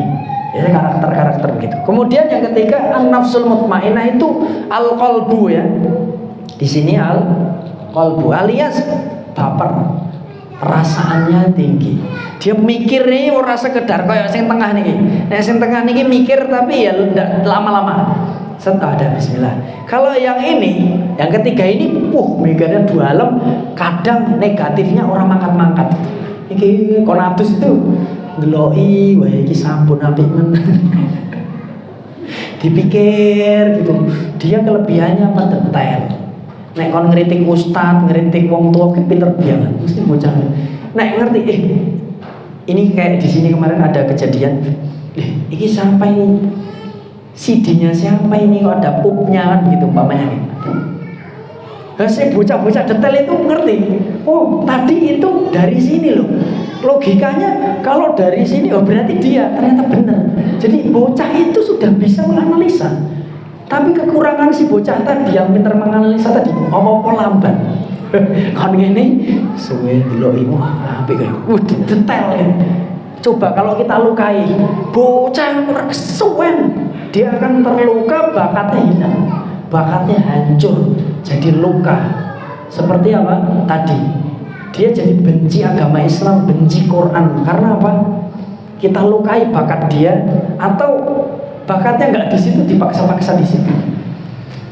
Ya, karakter-karakter begitu. Kemudian yang ketiga, an-nafsul mutmainnah itu al-qalbu ya. Di sini al-qalbu alias baper. Perasaannya tinggi. Dia mikir nih ora sekedar kayak sing tengah niki. Nek sing tengah niki mikir tapi ya ndak lama-lama. Ada bismillah. Kalau yang ini, yang ketiga ini, mikirnya dua alam, kadang negatifnya orang mangkat-mangkat. Iki konatus itu ndeloi wae iki sampun apik men. Dipikir gitu. Dia kelebihannya apa? Detail. Nek kon ngeritik ustad, ngeritik wong tua ki pinter banget, mesti bocah. Nek ngerti Ini kayak di sini kemarin ada kejadian, ini siapa ini? CD-nya siapa ini? Kok ada pupnya kan gitu umpamanya gitu. Si bocah-bocah detail itu ngerti. Oh, tadi itu dari sini loh. Logikanya kalau dari sini, oh berarti dia ternyata benar. Jadi bocah itu sudah bisa menganalisa. Tapi kekurangan si bocah tadi yang pintar menganalisa tadi, apa lambat. Kan ini suwe deloki wah apik kaya. Detail ya. Coba kalau kita lukai bocah kesuwen, dia akan terluka, bakatnya hilang. Bakatnya hancur, jadi luka. Seperti apa? Tadi dia jadi benci agama Islam, benci Quran. Karena apa? Kita lukai bakat dia, atau bakatnya nggak di situ, dipaksa-paksa di situ.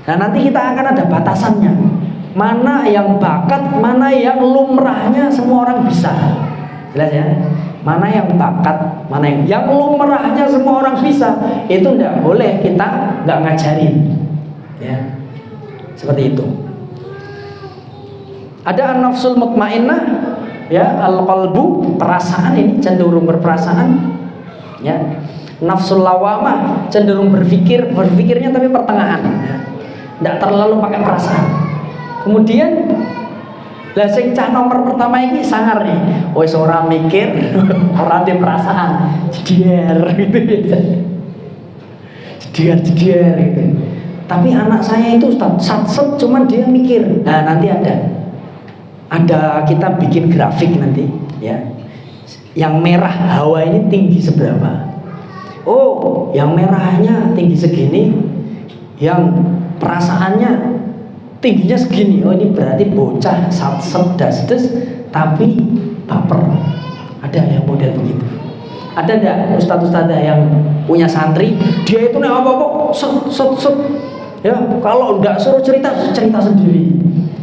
Nah nanti kita akan ada batasannya. Mana yang bakat, mana yang lumrahnya semua orang bisa. Jelas ya? Mana yang bakat, mana yang lumrahnya semua orang bisa. Itu tidak boleh, kita nggak ngajarin. Ya, seperti itu. Ada an-nafsul mutmainnah, ya, al-qalbu, perasaan ini cenderung berperasaan. Ya, nafsul lawamah cenderung berpikirnya tapi pertengahan. Ya. Tidak terlalu pakai perasaan. Kemudian lah sing cah nomor pertama ini sangar nih, wis ora mikir, ora ada perasaan, jeder gitu. Jeder gitu. Tapi anak saya itu satset cuman dia mikir. Nah, nanti ada kita bikin grafik nanti, ya. Yang merah hawa ini tinggi seberapa? Oh, yang merahnya tinggi segini, yang perasaannya tingginya segini. Oh, ini berarti bocah satset dasdes tapi baper. Ada yang model begitu. Ada enggak ustadz-ustadzah yang punya santri, dia itu nek apa-apa set. Ya, kalau enggak suruh cerita sendiri.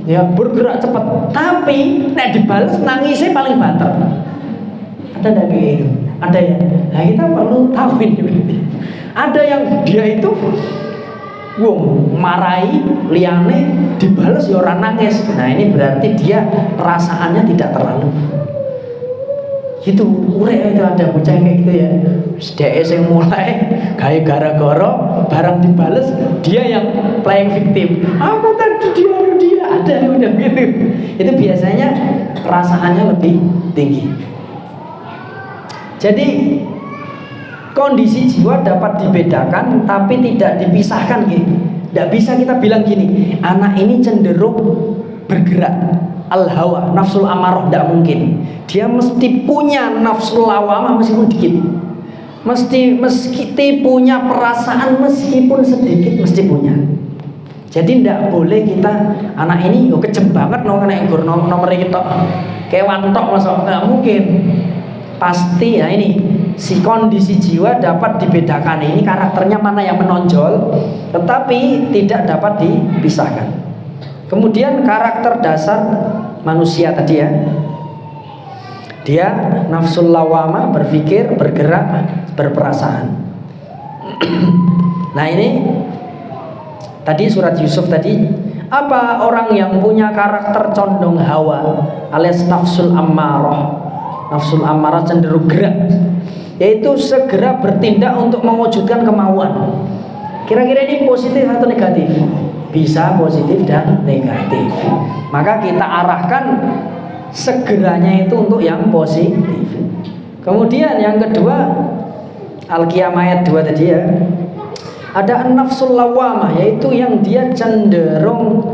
Ya, bergerak cepat. Tapi nek dibales nangisnya paling banter. Ada enggak kayak gitu? Ada ya. Nah, kita perlu tahu ini. Ada yang dia itu marahi liane dibales ya orang nangis. Nah ini berarti dia perasaannya tidak terlalu. Itu urek itu ada bocah kayak gitu ya. DS yang mulai kayak gara-gara barang dibales, dia yang playing victim. Aku tadi dia ada yang udah gitu. Itu biasanya perasaannya lebih tinggi. Jadi kondisi jiwa dapat dibedakan tapi tidak dipisahkan gitu. Tidak bisa kita bilang gini, anak ini cenderung bergerak al-hawa, nafsul amarah, tidak mungkin. Dia mesti punya nafsul lawamah meskipun dikit. Mesti punya perasaan meskipun sedikit, mesti punya. Jadi tidak boleh kita anak ini kejem banget nomor kita kayak wantok masuk, nggak mungkin. Pasti ya ini si kondisi jiwa dapat dibedakan, ini karakternya mana yang menonjol tetapi tidak dapat dipisahkan. Kemudian karakter dasar manusia tadi ya, dia nafsul lawama, berpikir, bergerak, berperasaan. Nah ini tadi surat Yusuf tadi, apa orang yang punya karakter condong hawa alias nafsul ammarah. Nafsul ammarah cenderung gerak, yaitu segera bertindak untuk mewujudkan kemauan. Kira-kira ini positif atau negatif? Bisa positif dan negatif. Maka kita arahkan segeranya itu untuk yang positif. Kemudian yang kedua, Al-Qiyamah ayat 2 tadi ya. Ada nafsul lawamah, yaitu yang dia cenderung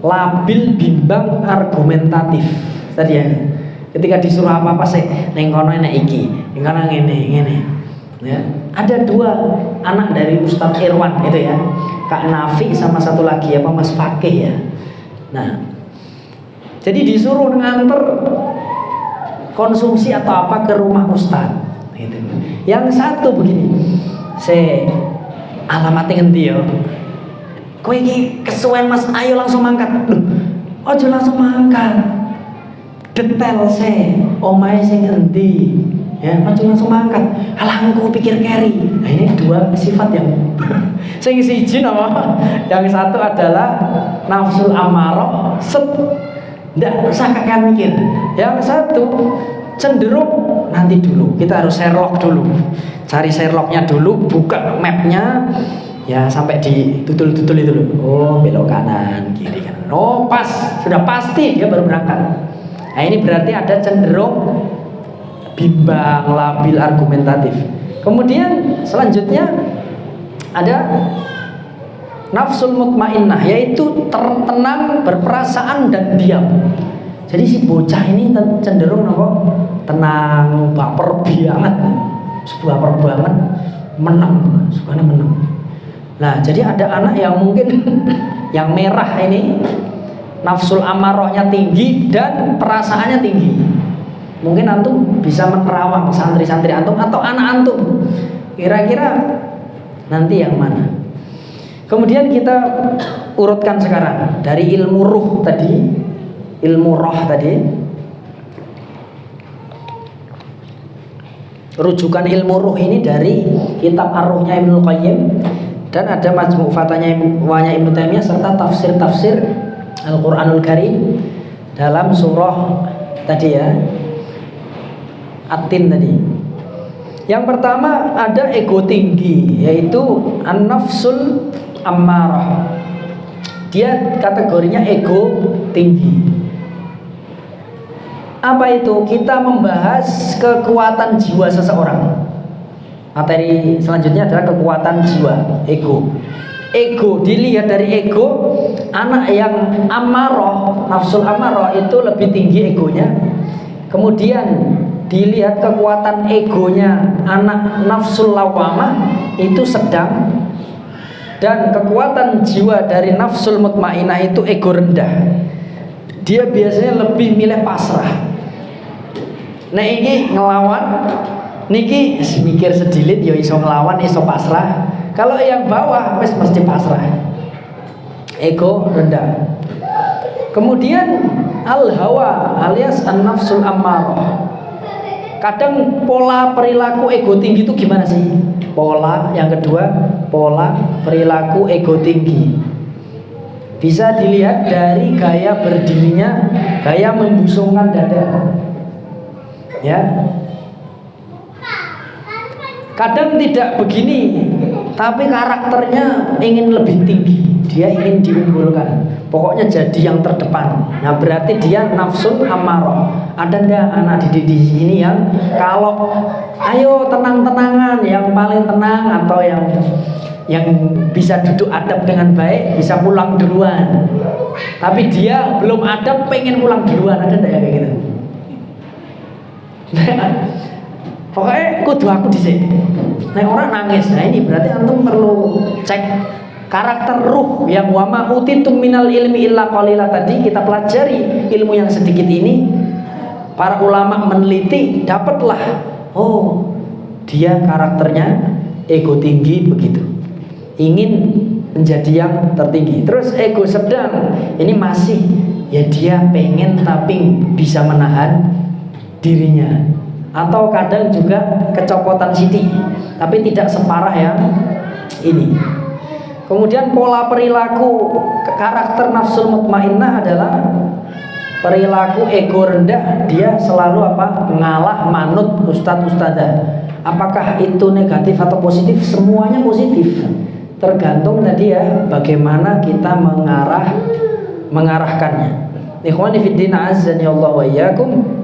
labil, bimbang, argumentatif. Tadi ya. Ketika disuruh apa-apa sih, neng kono enak iki, neng kono ngene. Ya. Ada dua anak dari Ustadz Irwan itu ya, Kak Nafi sama satu lagi apa Mas Fakih ya. Nah, jadi disuruh nganter konsumsi atau apa ke rumah Ustadz. Gitu. Yang satu begini, alamatnya ngendi yo? Kowe iki kesuwen Mas, ayo langsung mangkat. Loh, ojo langsung mangkat. Detail omahe sing endi ya, ojo langsung mangkat. Halah engko pikir keri. Nah ini dua sifat yang sing siji apa? Yang satu adalah nafsul amarah, ndak usah kakek mikir. Yang satu cenderung nanti dulu, kita harus Sherlock dulu, cari Sherlocknya dulu, buka mapnya, ya sampai di tutul-tutul itu loh. Oh belok kanan, kiri kanan. Oh pas, sudah pasti dia baru berangkat. Nah ini berarti ada cenderung bimbang, labil, argumentatif. Kemudian selanjutnya ada nafsul mutmainnah, yaitu tenang, berperasaan dan diam. Jadi si bocah ini cenderung apa? Tenang, baper banget, baper banget, menang, sukanya menang. Nah, jadi ada anak yang mungkin yang merah ini nafsul amarahnya tinggi dan perasaannya tinggi. Mungkin antum bisa menerawang santri-santri antum atau anak antum. Kira-kira nanti yang mana? Kemudian kita urutkan sekarang dari ilmu ruh tadi, ilmu roh tadi. Rujukan ilmu ruh ini dari kitab Ar-Ruhnya Ibnu Qayyim dan ada Majmu' Fatanya Ibnu Taimiyah serta tafsir-tafsir Al-Qur'anul Karim dalam surah tadi ya, At-Tin tadi. Yang pertama ada ego tinggi, yaitu an-nafsul ammarah. Dia kategorinya ego tinggi. Apa itu? Kita membahas kekuatan jiwa seseorang. Materi selanjutnya adalah kekuatan jiwa, ego. Ego, dilihat dari ego, anak yang ammarah, nafsul ammarah itu lebih tinggi egonya. Kemudian dilihat kekuatan egonya anak nafsul lawamah itu sedang, dan kekuatan jiwa dari nafsul mutmainnah itu ego rendah. Dia biasanya lebih milih pasrah. Nah ini ngelawan, niki mikir sedilit ya iso ngelawan, iso pasrah. Kalau yang bawah wis mesti pasrah, ego rendah. Kemudian al-hawa alias an-nafsul ammarah. Kadang pola perilaku ego tinggi itu gimana sih? Pola yang kedua, pola perilaku ego tinggi bisa dilihat dari gaya berdirinya, gaya membusungkan dada. Ya. Kadang tidak begini, tapi karakternya ingin lebih tinggi. Dia ingin diunggulkan. Pokoknya jadi yang terdepan. Nah, berarti dia nafsul ammarah. Ada enggak anak didik di sini yang kalau ayo tenang-tenangan, yang paling tenang atau yang bisa duduk adab dengan baik, bisa pulang duluan. Tapi dia belum adab, pengen pulang duluan. Ada enggak yang kayak gitu? Pokoknya kudu aku disini. Nah orang nangis. Nah ini berarti antum perlu cek karakter ruh yang wama utitum minal ilmi illa qalila tadi. Kita pelajari ilmu yang sedikit ini, para ulama meneliti, dapatlah oh dia karakternya ego tinggi begitu, ingin menjadi yang tertinggi. Terus ego sedang ini masih ya dia pengen tapi bisa menahan dirinya. Atau kadang juga kecopotan sidik, tapi tidak separah yang ini. Kemudian pola perilaku karakter nafsul mutmainnah adalah perilaku ego rendah. Dia selalu apa? Ngalah, manut ustadz-ustadzah. Apakah itu negatif atau positif? Semuanya positif. Tergantung tadi ya bagaimana kita mengarahkannya. Ikhwani fiddin azzani Allah wa iyyakum.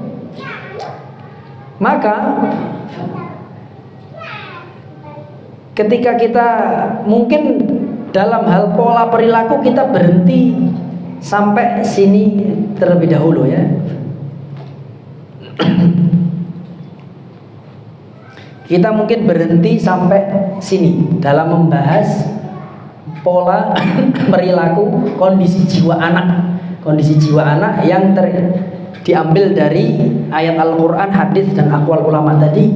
Maka ketika kita mungkin dalam hal pola perilaku kita berhenti sampai sini terlebih dahulu ya. Kita mungkin berhenti sampai sini dalam membahas pola perilaku kondisi jiwa anak. Kondisi jiwa anak yang diambil dari ayat Al-Quran, hadis dan aqwal ulama tadi.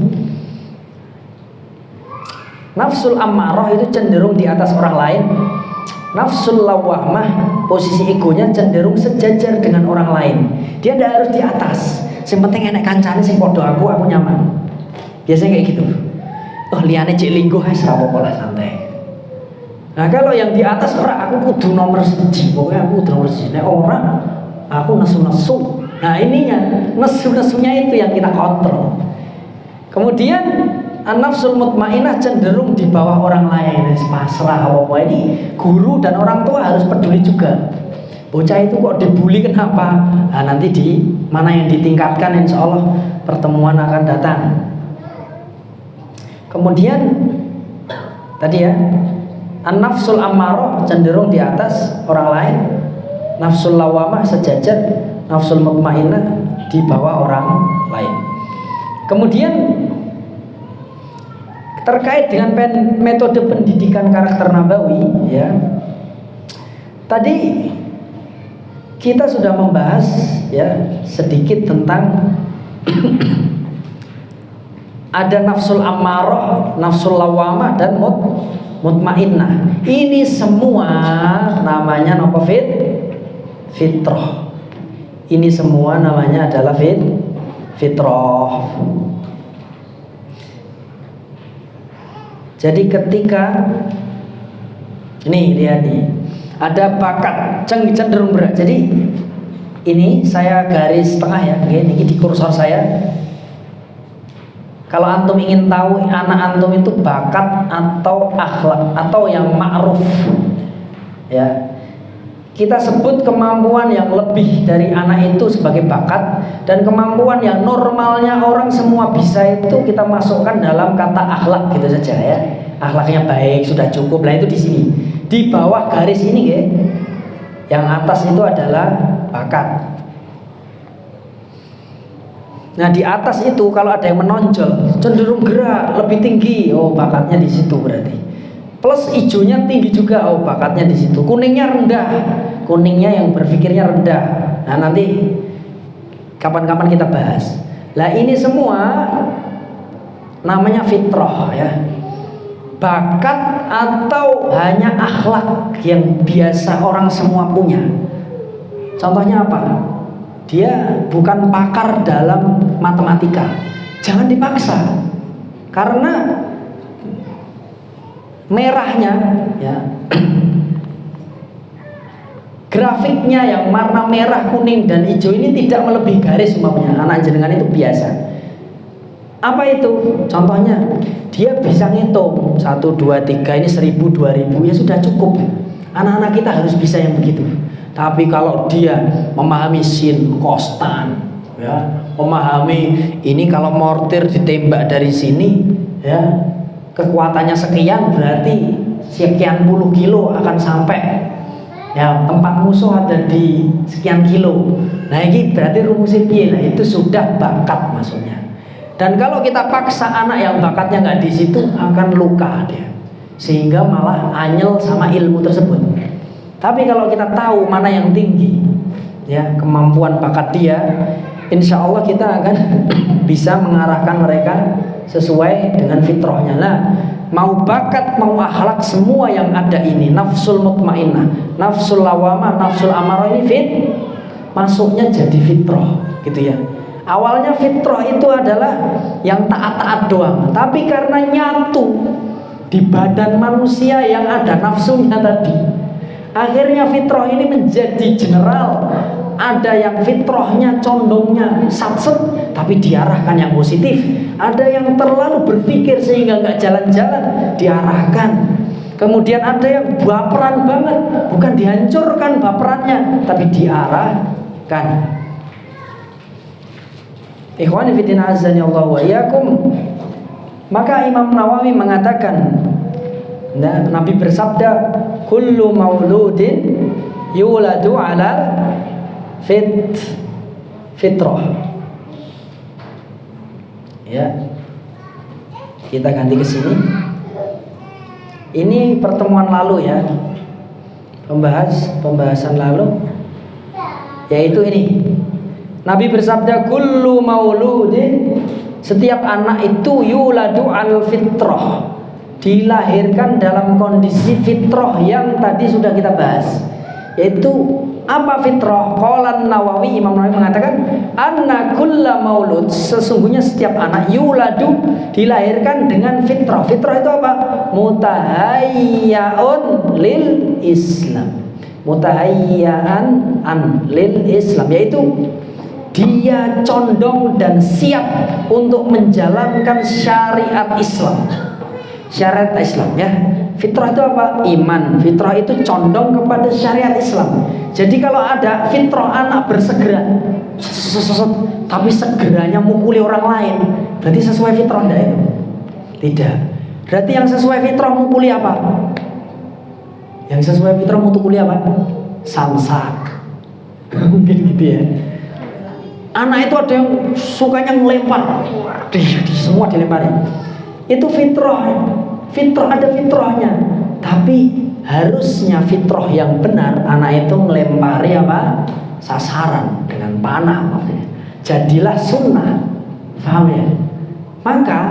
Nafsul ammarah itu cenderung di atas orang lain. Nafsul lawamah, posisi egonya cenderung sejajar dengan orang lain. Dia tidak harus di atas. Yang penting enek kancane sing podo aku nyaman. Biasanya kayak gitu. Oh liane cek linggo wis ra apa-apa lah, santai. Nah kalau yang di atas ora, aku kudu nomor 1. Pokoknya aku kudu nomor 1. Nek ora aku nesu-nesu. Nah ininya, nesu-nesunya itu yang kita kontrol. Kemudian an-nafsul mutmainnah cenderung di bawah orang lain, pasrah apa ini guru dan orang tua harus peduli juga. Bocah itu kok dibully kenapa? Nah, nanti di mana yang ditingkatkan, insya Allah pertemuan akan datang. Kemudian tadi ya, an-nafsul ammarah cenderung di atas orang lain, nafsul lawamah sejajar, nafsul mutmainnah di bawah orang lain. Kemudian terkait dengan metode pendidikan karakter nabawi ya, tadi kita sudah membahas ya sedikit tentang ada nafsul ammarah, nafsul lawamah dan mutmainnah. Ini semua namanya apa? Fitrah. Ini semua namanya adalah fitrah. Jadi ketika ini lihat nih, ada bakat cenderung berat. Jadi ini saya garis tengah ya, ini di kursor saya. Kalau antum ingin tahu anak antum itu bakat atau akhlak atau yang ma'ruf ya, kita sebut kemampuan yang lebih dari anak itu sebagai bakat, dan kemampuan yang normalnya orang semua bisa itu kita masukkan dalam kata akhlak gitu saja ya. Akhlaknya baik sudah cukup. Lah itu di sini. Di bawah garis ini ya, yang atas itu adalah bakat. Nah di atas itu kalau ada yang menonjol, cenderung gerak lebih tinggi, oh bakatnya di situ berarti. Plus hijaunya tinggi juga, oh bakatnya di situ. Kuningnya rendah, kuningnya yang berpikirnya rendah. Nah nanti kapan-kapan kita bahas. Lah ini semua namanya fitrah ya. Bakat atau hanya akhlak yang biasa orang semua punya. Contohnya apa? Dia bukan pakar dalam matematika, jangan dipaksa, karena merahnya ya, grafiknya yang warna merah, kuning dan hijau ini tidak melebihi garis umpamanya. Anak jenengan itu biasa. Apa itu? Contohnya dia bisa ngitung 1, 2, 3 ini 1000, 2000 ya sudah cukup. Anak-anak kita harus bisa yang begitu. Tapi kalau dia memahami sin kostan ya, memahami ini kalau mortir ditembak dari sini ya, kekuatannya sekian berarti sekian puluh kilo akan sampai ya, tempat musuh ada di sekian kilo. Nah ini berarti rumusnya piye. Nah itu sudah bakat maksudnya. Dan kalau kita paksa anak yang bakatnya nggak di situ, akan luka dia, sehingga malah anyel sama ilmu tersebut. Tapi kalau kita tahu mana yang tinggi ya, kemampuan bakat dia, insya Allah kita akan bisa mengarahkan mereka sesuai dengan fitrahnya. Nah, mau bakat, mau akhlak, semua yang ada ini, nafsul mutmainnah, nafsul lawamah, nafsul amarah ini masuknya jadi fitrah gitu ya. Awalnya fitrah itu adalah yang taat-taat doang, tapi karena nyatu di badan manusia yang ada nafsunya tadi, akhirnya fitrah ini menjadi general. Ada yang fitrahnya condongnya satset tapi diarahkan yang positif. Ada yang terlalu berpikir sehingga nggak jalan-jalan, diarahkan. Kemudian ada yang baperan banget, bukan dihancurkan baperannya tapi diarahkan. Ikhwani fillah azani Allah wa iyyakum. Maka Imam Nawawi mengatakan, nah, Nabi bersabda, kullu mauludin yuladu ala fitrah. Ya. Kita ganti ke sini. Ini pertemuan lalu ya. Pembahasan lalu yaitu ini. Nabi bersabda, kullu mauludin, setiap anak itu yuladu al fitrah, dilahirkan dalam kondisi fitrah yang tadi sudah kita bahas. Yaitu apa fitrah? Qala Nawawi, Imam Nawawi mengatakan, anna kulla maulud, sesungguhnya setiap anak yuladu, dilahirkan dengan fitrah. Fitrah itu apa? Mutahayyaun lil Islam. Mutahayyaan an lil Islam, yaitu dia condong dan siap untuk menjalankan syariat Islam. Syariat Islam ya. Fitrah itu apa? Iman. Fitrah itu condong kepada syariat Islam. Jadi kalau ada fitrah anak bersegera, tapi segeranya mukuli orang lain, berarti sesuai fitrah enggak itu? Tidak. Berarti yang sesuai fitrah mukuli apa? Yang sesuai fitrah mukuli apa? Samsak. Mungkin gitu ya. Anak itu ada yang sukanya ngelempar, semua dilemparin. Itu fitrah. Fitrah ada fitrahnya. Tapi harusnya fitrah yang benar, anak itu ngelempari apa? Sasaran dengan panah maksudnya. Jadilah sunnah. Paham ya? Maka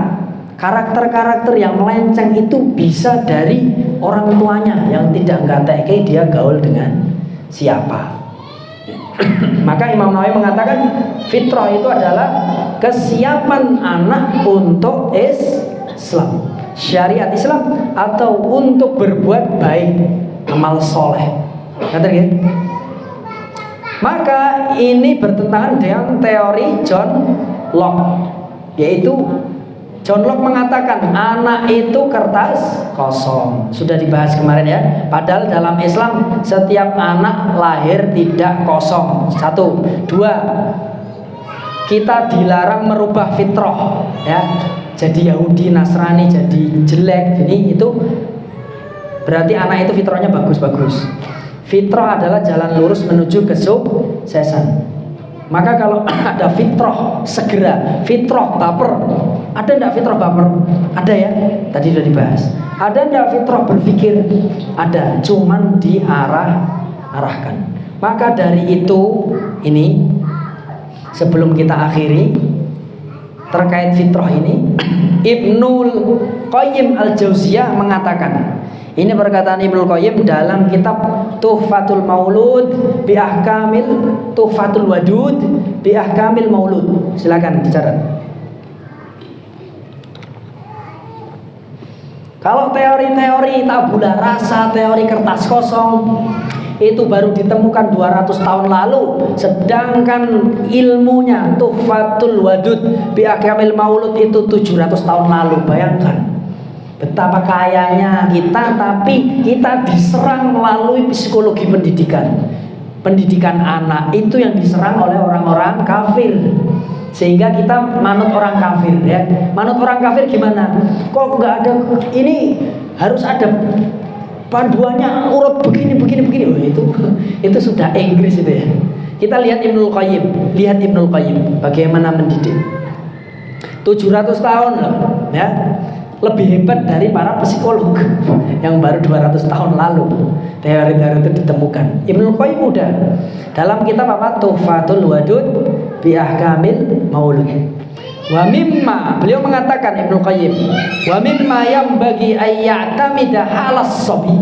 karakter-karakter yang melenceng itu bisa dari orang tuanya yang tidak ngateke dia gaul dengan siapa. Maka Imam Nawawi mengatakan fitrah itu adalah kesiapan anak untuk Islam, syariat Islam, atau untuk berbuat baik, amal soleh. Kata dia. Maka ini bertentangan dengan teori John Locke, yaitu John Locke mengatakan anak itu kertas kosong. Sudah dibahas kemarin ya. Padahal dalam Islam setiap anak lahir tidak kosong. 1, 2, kita dilarang merubah fitrah ya. Jadi Yahudi, Nasrani, jadi jelek. Jadi itu berarti anak itu fitrahnya bagus-bagus. Fitrah adalah jalan lurus menuju kesuksesan. Maka kalau ada fitrah segera, fitrah baper, ada enggak fitrah baper? Ada ya, tadi sudah dibahas. Ada enggak fitrah berpikir? Ada, cuman diarahkan. Maka dari itu, ini sebelum kita akhiri terkait fitrah ini, Ibnul Qayyim Al-Jauziyah mengatakan, ini perkataan Ibnul Qayyim dalam kitab Tuhfatul Maulud bi Ahkamil Tuhfatul Wadud bi Ahkamil Maulud. Silakan dicatat. Kalau teori-teori tabula rasa, teori kertas kosong itu baru ditemukan 200 tahun lalu, sedangkan ilmunya Tuhfatul Wadud bi Ahkamil Maulud itu 700 tahun lalu. Bayangkan betapa kayanya kita, tapi kita diserang melalui psikologi pendidikan anak itu yang diserang oleh orang-orang kafir, sehingga kita manut orang kafir ya. Manut orang kafir gimana? Kok nggak ada ini, harus ada panduannya urut begini. Oh, itu sudah Inggris itu ya. Kita lihat Ibnul Qayyim bagaimana mendidik 700 tahun loh ya. Lebih hebat dari para psikolog yang baru 200 tahun lalu teori-teori itu ditemukan. Ibnul Qayyim muda dalam kitab apa? Tuhfatul Wadud bi Ahkamil Maulud. Wa mimma, beliau mengatakan Ibnul Qayyim, wa mimma yang bagi ayya'tamida halas sabi,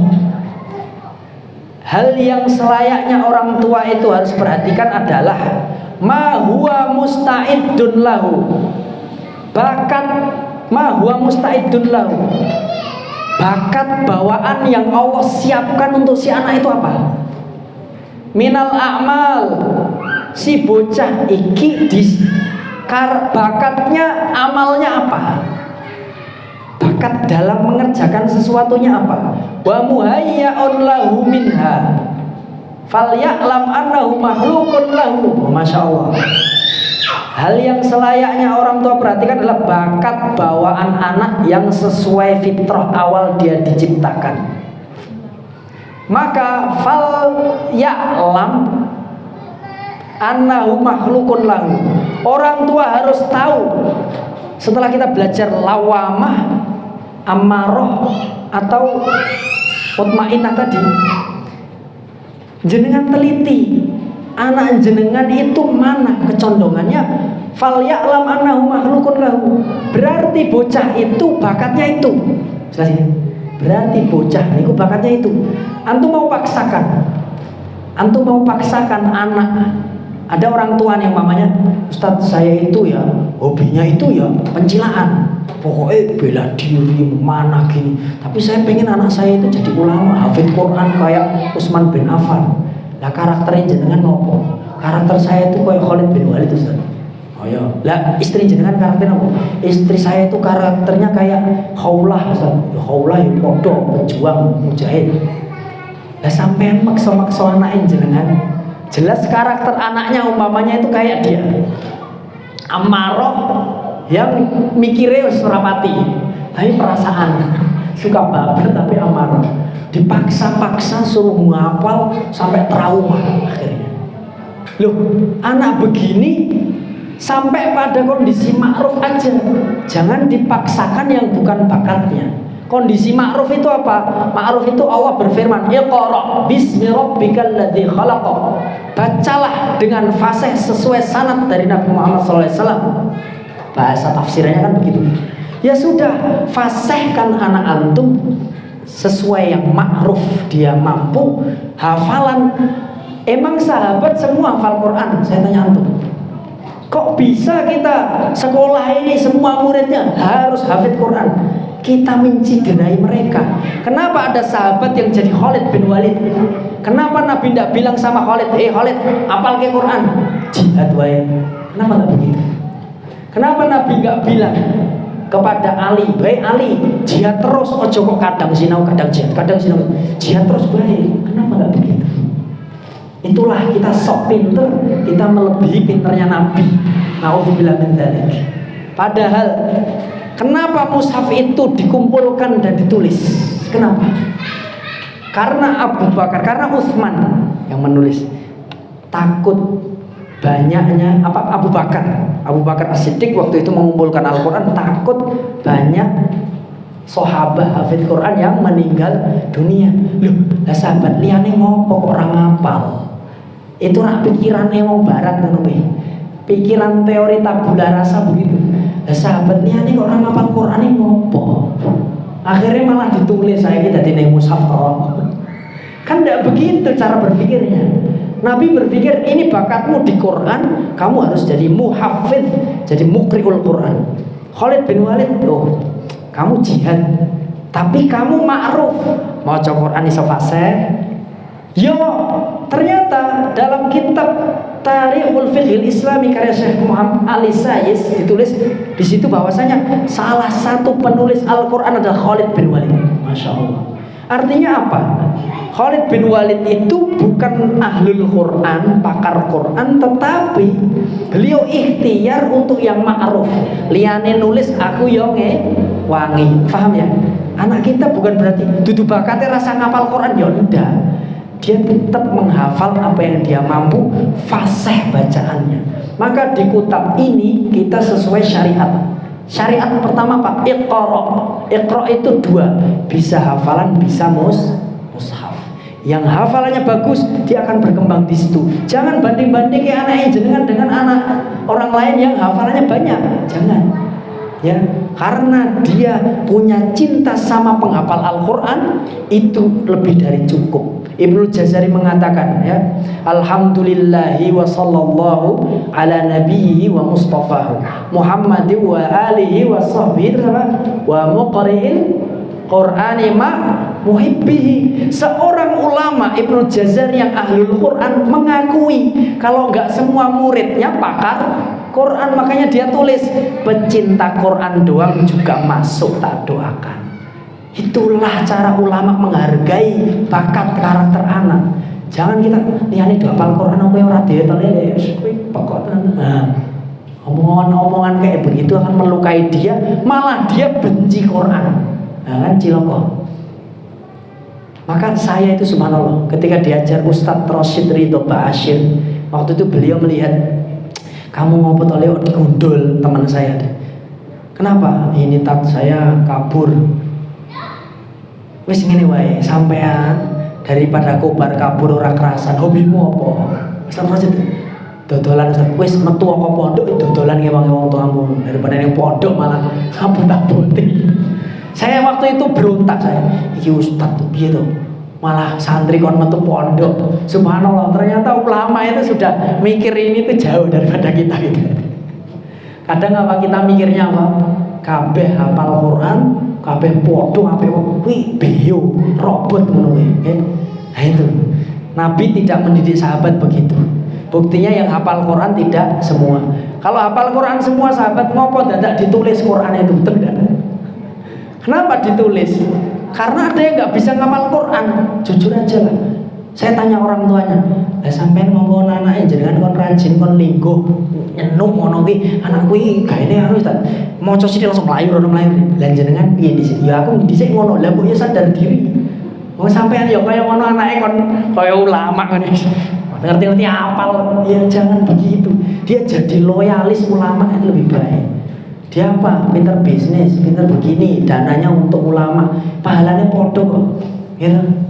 hal yang selayaknya orang tua itu harus perhatikan adalah ma huwa musta'idun lahu, bakat bawaan yang Allah siapkan untuk si anak itu apa? Minal a'mal, si bocah iki bakatnya, amalnya apa? Bakat dalam mengerjakan sesuatunya apa? Wa muhayya'un lahu minha falya'lam annahu makhlukun lahu. Masya Allah. Hal yang selayaknya orang tua perhatikan adalah bakat bawaan anak yang sesuai fitrah awal dia diciptakan. Maka fal ya'lam annahu makhlukun lahu. Orang tua harus tahu, setelah kita belajar lawamah, amarah atau mutmainnah tadi, jenengan teliti anak jenengan itu mana kecondongannya. Fal ya'lam annahu makhlukun lahu, berarti bocah itu bakatnya itu. Berarti bocah itu bakatnya itu. Antum mau paksakan anak. Ada orang tua yang mamanya, Ustadz saya itu ya hobinya itu ya pencilaan, pokoknya bela diri mana gini, tapi saya pengen anak saya itu jadi ulama, hafid Quran kayak Utsman bin Affan. Lah karakternya jenengan nopo? karakter saya itu kayak Khalid bin Walid Ustaz. Oh iya. Lah istri jenengan karakternya apa? Istri saya itu karakternya kayak Khawlah Ustaz. Khawlah yang podo, pejuang, mujahid. Lah sampai maksa-maksa anaknya jenengan. Jelas karakter anaknya umpamanya itu kayak dia. Ammaroh yang mikirnya surapati, tapi perasaan suka baper tapi amarah. Dipaksa-paksa suruh menghafal sampai trauma akhirnya. Loh, anak begini sampai pada kondisi ma'ruf aja. Jangan dipaksakan yang bukan bakatnya. Kondisi ma'ruf itu apa? Ma'ruf itu Allah berfirman, "Iqra bismi rabbikal ladzi khalaq." Bacalah dengan fasih sesuai sanad dari Nabi Muhammad SAW. Bahasa tafsirnya kan begitu. Ya sudah, fasihkan anak antum sesuai yang ma'ruf, dia mampu hafalan. Emang sahabat semua hafal Quran? Saya tanya antum. Kok bisa kita sekolah ini semua muridnya harus hafid Quran? Kita menciderai mereka. Kenapa ada sahabat yang jadi Khalid bin Walid? Kenapa Nabi tidak bilang sama Khalid, Khalid, apal ke Quran? Jihad wae. Kenapa nggak begitu? Kenapa Nabi nggak bilang kepada Ali, baik Ali, jihad terus, ojo kok kadang sinau, kadang sinau, jihad terus baik. Kenapa nggak begitu? Itulah kita sok pinter, kita melebihi pinternya Nabi. Nauzubillah min dzalik. Padahal kenapa mushaf itu dikumpulkan dan ditulis? Kenapa? Karena Abu Bakar, karena Utsman yang menulis. Takut banyaknya Abu Bakar As-Siddiq waktu itu mengumpulkan Al-Quran, takut banyak sahabat hafid Quran yang meninggal dunia. Loh, lah sahabat liyane ngopo kok ora ngapal? Itu rak pikirane wong barat ngono kuwi. Pikiran teori tabula rasa begitu. Lah sahabat liyane kok ora ngapal Qurane ngopo? Akhirnya malah ditulis saya dadi ning mushaf. Kan tidak begitu cara berpikirnya. Nabi berpikir ini bakatmu di Quran, kamu harus jadi muhafidz, jadi mukriul Quran. Khalid bin Walid, loh, kamu jihad, tapi kamu ma'ruf, mau maca Quran iso fasih. Yo, ternyata dalam kitab Tarikhul Fiqhil Islami karya Syekh Muhammad Ali Sayis ditulis di situ bahwasanya salah satu penulis Al-Quran adalah Khalid bin Walid. Masya Allah. Artinya apa? Khalid bin Walid itu bukan ahlul Quran, pakar Quran, tetapi beliau ikhtiar untuk yang ma'ruf. Liane nulis aku yang wangi. Paham ya? Anak kita bukan berarti dudu bakatnya rasa ngapal Quran, ya enggak. Dia tetap menghafal apa yang dia mampu, fasih bacaannya. Maka di kitab ini kita sesuai syariat. Syariat pertama Pak, Iqra itu dua, bisa hafalan, bisa mushaf. Yang hafalannya bagus, dia akan berkembang di situ. Jangan banding-banding kayak anak jenengan dengan anak orang lain yang hafalannya banyak. Jangan. Ya, karena dia punya cinta sama penghafal Al-Quran, itu lebih dari cukup. Ibnu Jazari mengatakan, ya, alhamdulillahi wa sallallahu ala nabiyhi wa mustafahu Muhammadin wa alihi wa sahbihi wa muqri'il Qur'ani ma muhibbihi. Seorang ulama Ibnu Jazari yang ahlul Quran mengakui kalau enggak semua muridnya pakar Quran, makanya dia tulis pecinta Quran doang juga masuk tak doakan. Itulah cara ulama menghargai bakat karakter anak. Jangan kita liyane do hafal Quran apa ora ditelele kuwi pokok tenan. Nah, omongan-omongan kayak begitu akan melukai dia, malah dia benci Quran. Nah, kan ciloko. Maka saya itu subhanallah ketika diajar Ustadz Rashid Ridho Ba'asyir, waktu itu beliau melihat kamu ngopo oleh digundul teman saya. Kenapa? Ini tat saya kabur. Wis ngene wae, sampean daripada kobar kabur ora kerasan, hobimu apa? Ustaz Rashid dodolan Ustaz, wis metu kok pondok dodolan ngewang-ngewang tuamu daripada ning pondok malah kabut-kabuti. Saya waktu itu berontak saya. Iki Ustaz tuh piye to? Malah santri kon metu pondok. Subhanallah, ternyata ulama itu sudah mikir ini tuh jauh daripada kita gitu. Kadang apa kita mikirnya apa? Kabeh hafal Quran, kabeh podo kabeh kuwi beyo, robot ngono kuwi, nggih. Nah itu. Nabi tidak mendidik sahabat begitu. Buktinya yang hafal Quran tidak semua. Kalau hafal Quran semua sahabat, ngopo dadak ditulis Quran itu, betul enggak? Kenapa ditulis? Karena ada yang nggak bisa ngapal Quran. Jujur aja lah. Saya tanya orang tuanya, lah sampean ngomong anaknya jenengan kon rajin kon linggo nyenum ngono kuwi, anak kuwi gaene harus tak maca sithik langsung mlayu rono mlayu. Lah jenengan piye dhisik? Ya aku dhisik ngono. Lah mbok ya sadar diri. Wong sampean ya kaya ngono anake kon kaya ulama ngene. Ngerti-ngerti apal. Ya jangan begitu. Dia jadi loyalis ulama itu lebih baik. Dia apa? Pinter bisnis, pinter begini, dananya untuk ulama, pahalanya podo kok. Gitu.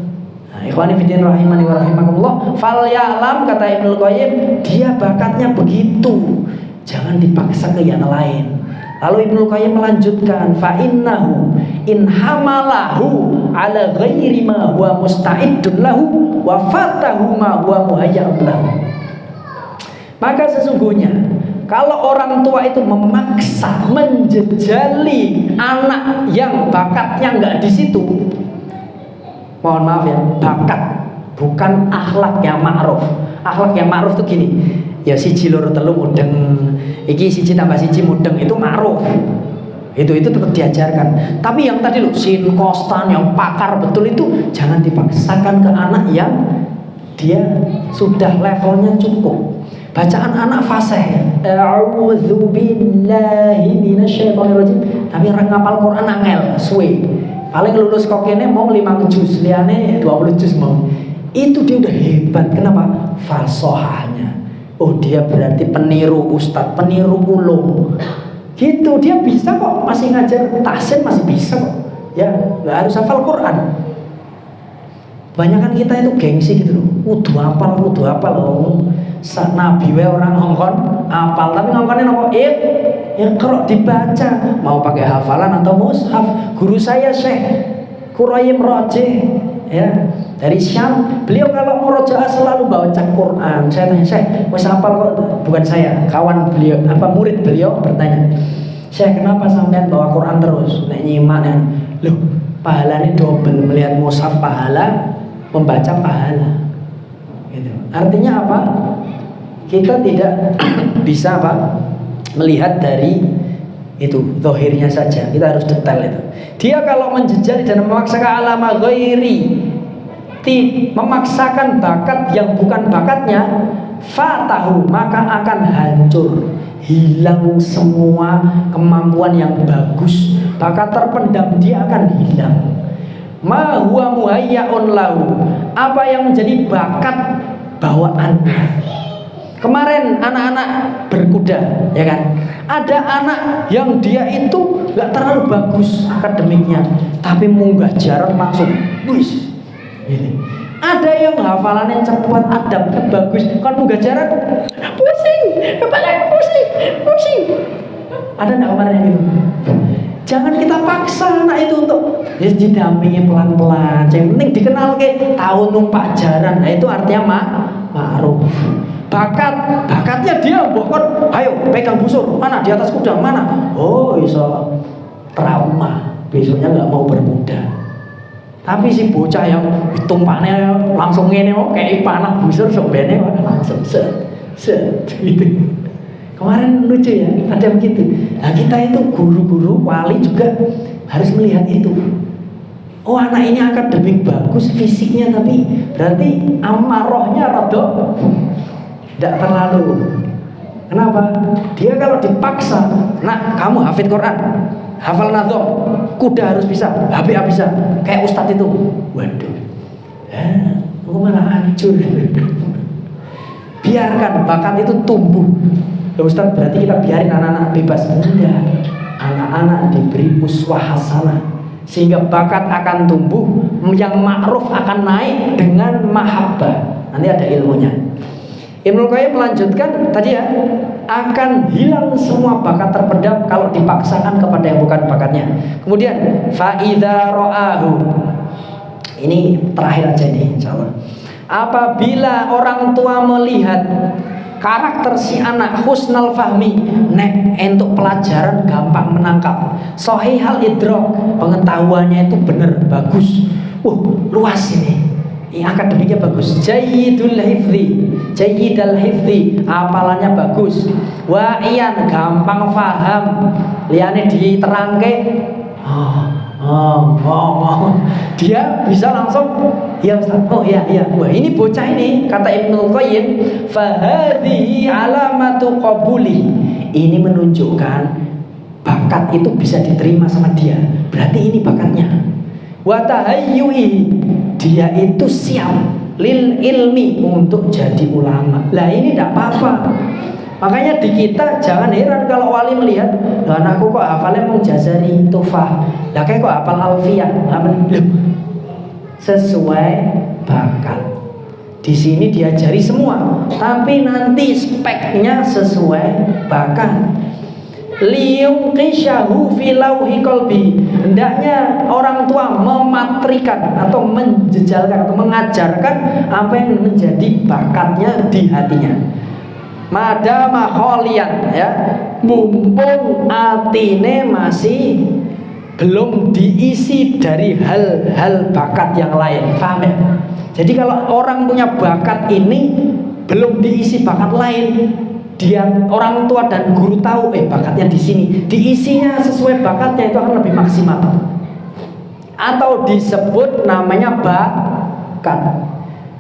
Nah, ikhwani fiddin rahimani wa rahimakumullah, fal ya'lam kata Ibnu Qayyim, dia bakatnya begitu. Jangan dipaksa ke yang lain. Lalu Ibnu Qayyim melanjutkan, fa innahu in hamalahu ala ghairi ma huwa musta'iddun lahu wa fatahu ma huwa muhayyab lahu. Maka sesungguhnya kalau orang tua itu memaksa menjejali anak yang bakatnya nggak di situ, mohon maaf ya, bakat bukan akhlak yang ma'ruf. Akhlak yang ma'ruf itu gini, ya siji loro telu mudeng, iki siji tambah siji mudeng, itu ma'ruf. Itu tetap diajarkan. Tapi yang tadi loh, sin kostan yang pakar betul itu jangan dipaksakan ke anak yang dia sudah levelnya cukup. Bacaan anak fasih, a'udzu billahi minasyaitonir rajim, tapi orang ngapal Quran angel, suwe. Paling lulus kok kene mau 5 juz, liyane 20 juz mau. Itu dia udah hebat. Kenapa? Fasohahnya. Oh, dia berarti peniru ustadz, peniru ulung. Gitu, dia bisa kok, masih ngajar tahsin masih bisa kok. Ya, nggak harus hafal Quran. Banyakan kita itu gengsi gitu loh. Kudu hafal loh. Nabi we orang ngongkon apal, tapi ngongkonnya nopo yang kalau dibaca mau pakai hafalan atau mushaf. Guru saya Syekh Quraim Roje ya dari Syam, beliau kalau murojaah selalu baca Quran. Saya tanya, Syekh wes hafal kok? Bukan saya, kawan beliau, murid beliau bertanya, Syekh kenapa sampean bawa Quran terus nek nyimak ya? Loh, pahalanya double, melihat mushaf pahala, membaca pahala gitu. Artinya apa? Kita tidak bisa melihat dari itu zahirnya saja, kita harus detail itu. Dia kalau menjejali dan memaksakan alama ghairi, memaksakan bakat yang bukan bakatnya, fatahu, maka akan hancur, hilang semua kemampuan yang bagus, bakat terpendam dia akan hilang. Ma huwa muhayya'un lahu, apa yang menjadi bakat bawaannya. Kemarin anak-anak berkuda, ya kan? Ada anak yang dia itu nggak terlalu bagus akademiknya, tapi munggah jaran langsung, wis. Ini. Ada yang hafalannya cepat, adabnya bagus, kan munggah jaran, pusing, kepala pusing. Ada nggak kemarin yang gitu? Jangan kita paksa anak itu untuk didampingi pelan-pelan. Yang penting dikenal ke tahu numpak jaran. Nah itu artinya ma'ruf. Bakatnya dia bokot, ayo pegang busur, mana di atas kuda, mana? Oh iso trauma, besoknya nggak mau bermuda. Tapi si bocah yang tumpaknya langsung ngene kok kayak panah busur sobene langsung set gitu. Kemarin lucu ya, ada begitu. Nah kita itu guru-guru wali juga harus melihat itu. Oh anak ini akademik bagus fisiknya, tapi berarti amarahnya rada tidak terlalu. Kenapa? Dia kalau dipaksa, nak kamu hafid Quran, hafal nadhom, kuda harus bisa, habis bisa, kayak ustadz itu. Waduh, aku malah hancur. Biarkan bakat itu tumbuh. Ustadz berarti kita biarin anak-anak bebas? Enggak. Anak-anak diberi uswah hasanah, sehingga bakat akan tumbuh, yang ma'ruf akan naik dengan mahabbah. Nanti ada ilmunya. Ibnu Qayyim melanjutkan tadi ya, akan hilang semua bakat terpendam kalau dipaksakan kepada yang bukan bakatnya. Kemudian fa'idza ra'ahu, ini terakhir aja ini insyaallah. Apabila orang tua melihat karakter si anak husnal fahmi, nek untuk pelajaran gampang menangkap, sahihal idrak, pengetahuannya itu benar bagus, luas ini, akademiknya bagus, jayyidul hifzi, hafalannya bagus, wa'iyan gampang paham, liyane diterangke, dia bisa langsung, ya Ustaz, oh iya, wah ini bocah ini, kata Ibnul Qayyim, fahadhihi alamatu qabuli, ini menunjukkan bakat itu bisa diterima sama dia, berarti ini bakatnya. Wa tahayyui, dia itu siap lil ilmi, untuk jadi ulama. Lah ini tidak apa-apa. Makanya di kita jangan heran kalau wali melihat, loh anakku kok hafalnya mau Jazari, Tufah, lah kayak kok hafal Alfiyah. Loh, sesuai bakat. Di sini diajari semua, tapi nanti speknya sesuai bakat. Liyuqishahu fi lauhi qalbi, hendaknya orang tua mematrikan atau menjejalkan atau mengajarkan apa yang menjadi bakatnya di hatinya. Madama kholian, ya, mumpung atine masih belum diisi dari hal-hal bakat yang lain, paham ya? Jadi kalau orang punya bakat ini belum diisi bakat lain, dia orang tua dan guru tahu bakatnya di sini, diisinya sesuai bakatnya, itu akan lebih maksimal. Atau disebut namanya bakat.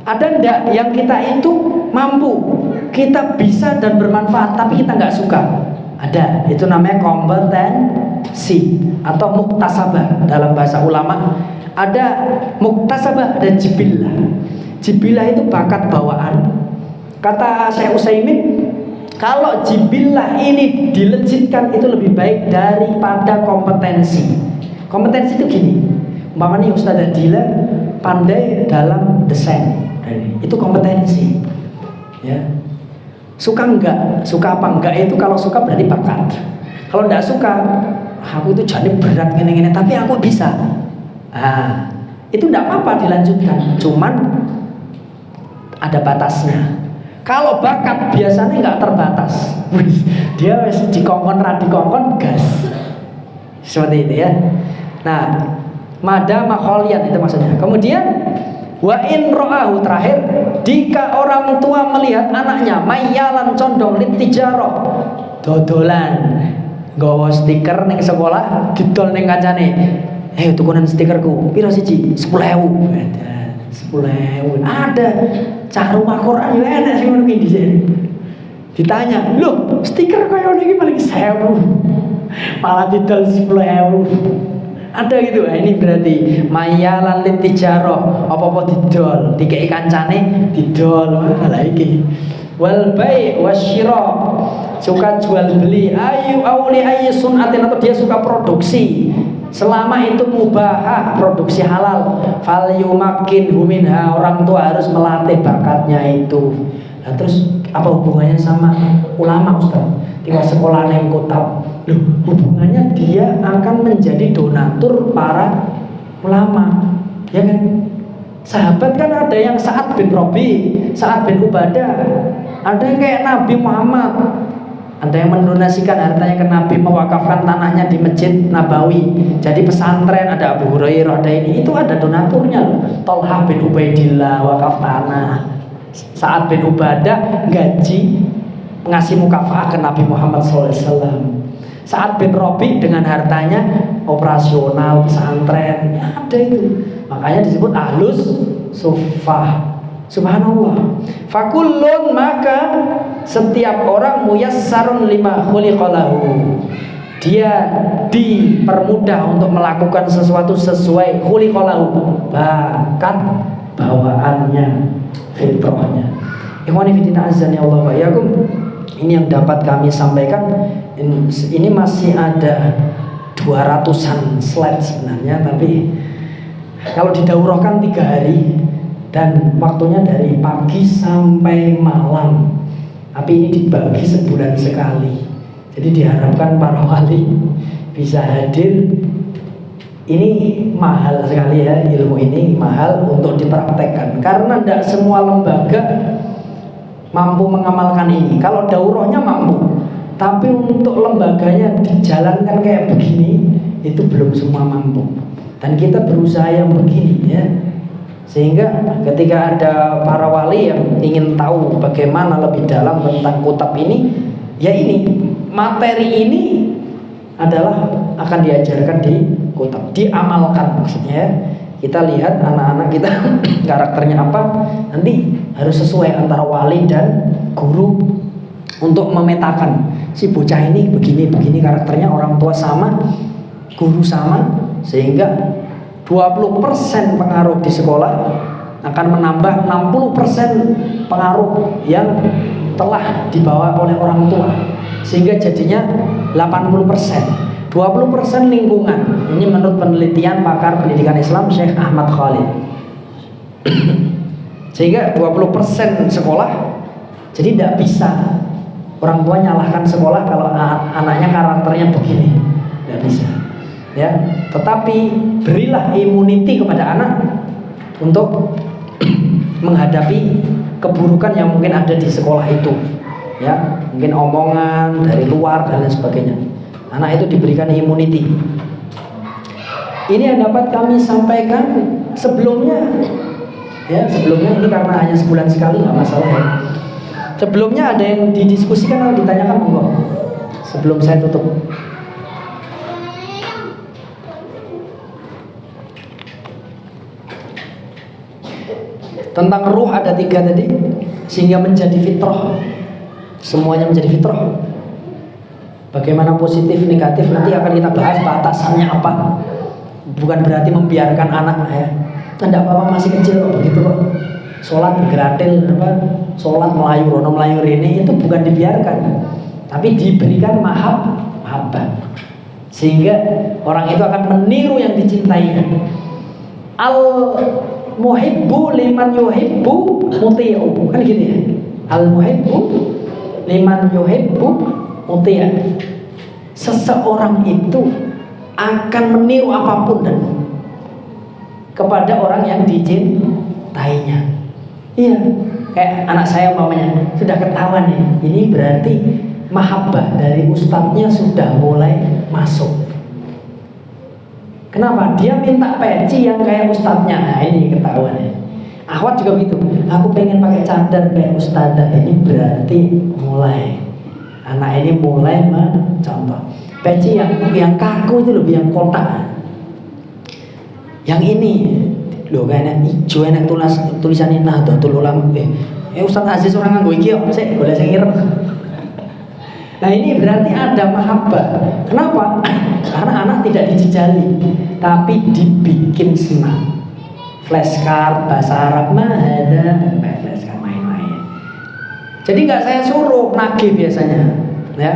Ada ndak yang kita itu mampu, kita bisa dan bermanfaat, tapi kita nggak suka? Ada, itu namanya kompetensi atau muktasabah dalam bahasa ulama. Ada muktasabah, ada jibillah. Jibillah itu bakat bawaan. Kata Syekh Utsaimin, kalau jibillah ini dilejitkan itu lebih baik daripada kompetensi. Kompetensi itu gini, umpamanya Ustaz Adila pandai dalam desain, itu kompetensi, ya. Suka enggak, suka apa enggak itu, kalau suka berarti bakat. Kalau enggak suka, aku itu jadi berat gini-gini, tapi aku bisa. Itu enggak apa-apa dilanjutkan, cuman ada batasnya. Kalau bakat biasanya nggak terbatas, dia masih dikongkon radikongkon gas, seperti itu ya. Nah, madama kholian itu maksudnya. Kemudian wa in ro'ahu, terakhir, jika orang tua melihat anaknya mayalan condong litijarah, dodolan, nggawa stiker ning sekolah, didol ning kancane, tukunan stikerku piro siji? 10.000. 10.000. Ada cah rumah Quran ya enak sih ngono ki dhisik. Ditanya, "Loh, stiker koyo niki paling 1.000." Malah didol 10.000. Ada gitu. Ini berarti mayalan litijarah, apa-apa didol, dikei kancane didol. Lah iki. Wal bai' wasyira, suka jual beli, ayu auli ayi sunatin, atau dia suka produksi. Selama itu mubahah, produksi halal, fal yumakin huminha, orang tua harus melatih bakatnya itu. Nah, terus apa hubungannya sama ulama Ustaz? Tinggal sekolah yang kota. Loh, hubungannya dia akan menjadi donatur para ulama, ya kan? Sahabat kan ada yang Sa'ad bin Rabi, Sa'ad bin Ubadah, ada yang kayak Nabi Muhammad. Ada yang mendonasikan hartanya ke Nabi, mewakafkan tanahnya di Masjid Nabawi jadi pesantren. Ada Abu Hurairah, ada ini, itu ada donaturnya loh. Tolha bin Ubaidillah wakaf tanah, Sa'ad bin Ubadah gaji ngasih mukafaah ke Nabi Muhammad SAW. Sa'ad bin Rabi dengan hartanya operasional pesantren, ya ada itu. Makanya disebut ahlus suffah. Subhanallah. Fakullun, maka setiap orang muyassarun lima khuliqalahu, dia dipermudah untuk melakukan sesuatu sesuai khuliqalahu, bakat bawaannya, fitrahnya. Ikhwani fillah azza Allah wa iyyakum. Ini yang dapat kami sampaikan. Ini masih ada 200-an slide sebenarnya, tapi kalau didaurahkan 3 hari dan waktunya dari pagi sampai malam, tapi ini dibagi sebulan sekali. Jadi diharapkan para wali bisa hadir. Ini mahal sekali ya, ilmu ini mahal untuk dipraktekkan, karena tidak semua lembaga mampu mengamalkan ini. Kalau daurahnya mampu, tapi untuk lembaganya dijalankan kayak begini, itu belum semua mampu. Dan kita berusaha yang begini ya. Sehingga ketika ada para wali yang ingin tahu bagaimana lebih dalam tentang kutab ini, ya ini materi ini adalah akan diajarkan di kutab, diamalkan maksudnya ya. Kita lihat anak-anak kita karakternya apa, nanti harus sesuai antara wali dan guru untuk memetakan si bocah ini begini karakternya, orang tua sama, guru sama, sehingga 20% pengaruh di sekolah akan menambah 60% pengaruh yang telah dibawa oleh orang tua, sehingga jadinya 80%. 20% lingkungan. Ini menurut penelitian pakar pendidikan Islam Syekh Ahmad Khalid. Sehingga 20% sekolah. Jadi tidak bisa orang tua nyalahkan sekolah kalau anaknya karakternya begini. Tidak bisa. Ya, tetapi berilah immunity kepada anak untuk menghadapi keburukan yang mungkin ada di sekolah itu. Ya, mungkin omongan dari luar dan lain sebagainya. Anak itu diberikan immunity. Ini yang dapat kami sampaikan sebelumnya. Ya, sebelumnya ini karena hanya sebulan sekali nggak masalah ya. Sebelumnya ada yang didiskusikan atau ditanyakan monggo. Sebelum saya tutup. Tentang ruh ada 3 tadi, sehingga menjadi fitrah. Semuanya menjadi fitrah. Bagaimana positif, negatif nanti akan kita bahas batasannya apa. Bukan berarti membiarkan anak ya. Tidak apa-apa masih kecil kok begitu kok. Sholat gratil apa? Sholat melayu rono melayu ini itu bukan dibiarkan, tapi diberikan mahabbah. Sehingga orang itu akan meniru yang dicintainya. Al muhibbu liman yuhibbu muti'u. Kan gitu ya. Al muhibbu liman yuhibbu muti'u. Seseorang itu akan meniru apapun dan kepada orang yang dicintainya. Iya, kayak anak saya umpamanya sudah ketahuan nih. Ini berarti mahabbah dari ustadznya sudah mulai masuk. Kenapa? Dia minta peci yang kayak ustadznya. Nah, ini ketahuan ya. Akhwat juga begitu. Aku pengen pakai cadar kayak ustadzah. Ini berarti mulai anak ini mulai mencontoh. Peci yang kaku itu lebih yang kotak. Yang ini loh kayaknya hijau enak tulisannya Nahdlatul Ulama. Ustadz Aziz orang nganggo iki kok sik golek sing ireng. Nah ini berarti ada mahabbah. Kenapa? Karena anak tidak dijejali, tapi dibikin senang. Flashcard bahasa Arab mah ada, flashcard main-main. Jadi nggak saya suruh nagih biasanya, ya.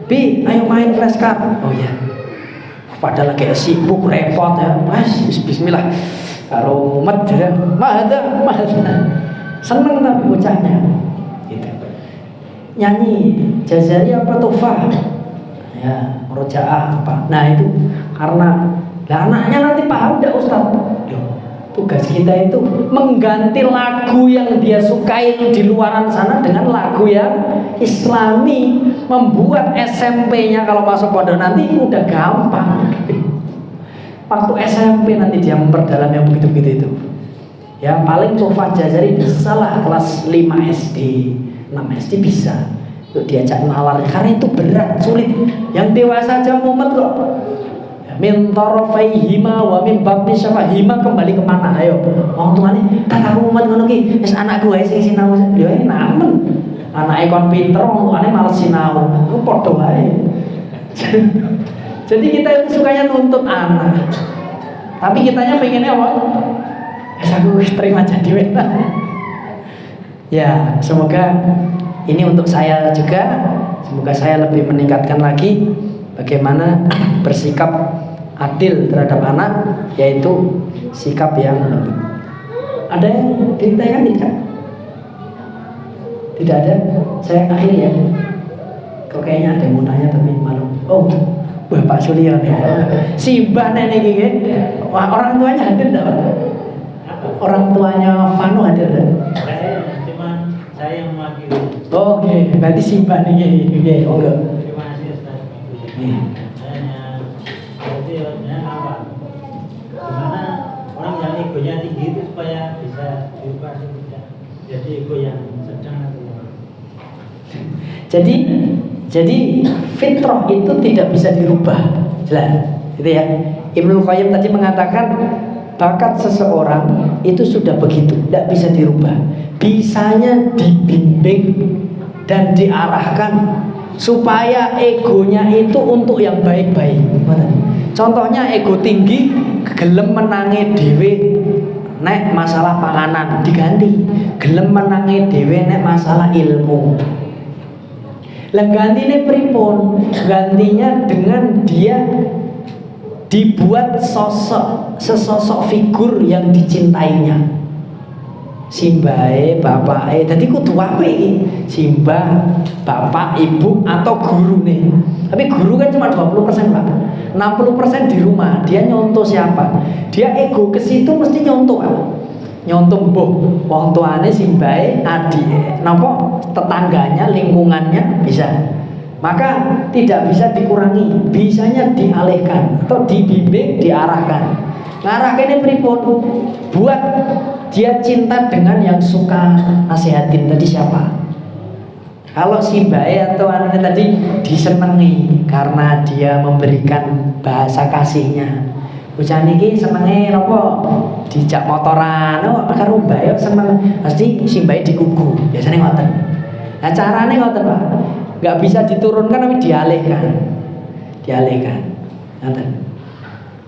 Bi, ayo main flashcard. Oh ya. Padahal lagi sibuk repot ya. Mas, bismillah. Karo umat ya. Mahada. Seneng tapi bocahnya. Gitu. Nyanyi Jazari apa Tufah? Ya, Rojaah apa. Nah itu karena anaknya nanti paham enggak Ustaz? Tugas kita itu mengganti lagu yang dia sukai di luaran sana dengan lagu yang Islami. Membuat SMP-nya kalau masuk pondok nanti udah gampang. Waktu SMP nanti dia memperdalam yang begitu-begitu itu. Ya paling Tufah Jazari bisa lah kelas 5 SD, 6 SD bisa. Untuk diajak nalar karena itu berat, sulit. Yang dewasa aja mumet kok. Min tarfaihima wa min babni syafahima kembali kemana? Ayo, wong tuane tak aku mumet ngono ki, wis anakku wae sing sinau. Lho namen. Anake kon pinter, wong tuane males sinau. Ku padha wae. Jadi kita itu sukanya nuntut anak. Tapi kitanya pengennya apa? Aku terima jadi weta. Ya, semoga ini untuk saya juga. Semoga saya lebih meningkatkan lagi bagaimana bersikap adil terhadap anak, yaitu sikap yang lembut. Ada yang ditanyakan tidak? Tidak ada? Saya akhiri ya. Kok kayaknya ada yang mau tanya tapi malu. Oh, Bapak Sulian ya. Si Mbak Nenek ini. Wah, orang tuanya hadir enggak, Pak? Orang tuanya Vanu hadir enggak? Cuma saya yang mewakili. Oh, oke. Berarti si Mbak Nenek ini. Oke, enggak. Terima kasih Ustaz. Saya apa? Gimana orang yang egonya tinggi itu supaya bisa diubah atau tidak. Jadi ego yang sedang atau yang Jadi fitrah itu tidak bisa dirubah. Jelas, gitu ya. Ibnu Qayyim tadi mengatakan bakat seseorang itu sudah begitu, tidak bisa dirubah. Bisanya dibimbing dan diarahkan supaya egonya itu untuk yang baik-baik. Contohnya ego tinggi, gelem menangi dhewe nek masalah panganan diganti, gelem menangi dhewe nek masalah ilmu. Lah gantine pripun? Gantinya dengan dia dibuat sesosok figur yang dicintainya. Simbae, bapake, dadi kudu apik iki. Simbah, bapak, ibu atau guru nih. Tapi guru kan cuma 20%, Pak. 60% di rumah. Dia nyontoh siapa? Dia ego ke situ mesti nyontoh, Pak. Nyontoh mbuh wong tuane simbae, adik, napa tetangganya, lingkungannya bisa. Maka tidak bisa dikurangi, bisanya dialihkan atau dibimbing, diarahkan. Ngarahkene pripun? Buat dia cinta dengan yang suka nasihatin tadi siapa? Kalau si bae atau anaknya tadi disenangi karena dia memberikan bahasa kasihnya. Bocah niki senenge napa? Dijak motoran, oh karo bae seneng. Pasti si bae digugu. Biasanya ngoten. Nah carane ngoten, Pak. Enggak bisa diturunkan tapi dialihkan. Dialihkan. Ngoten.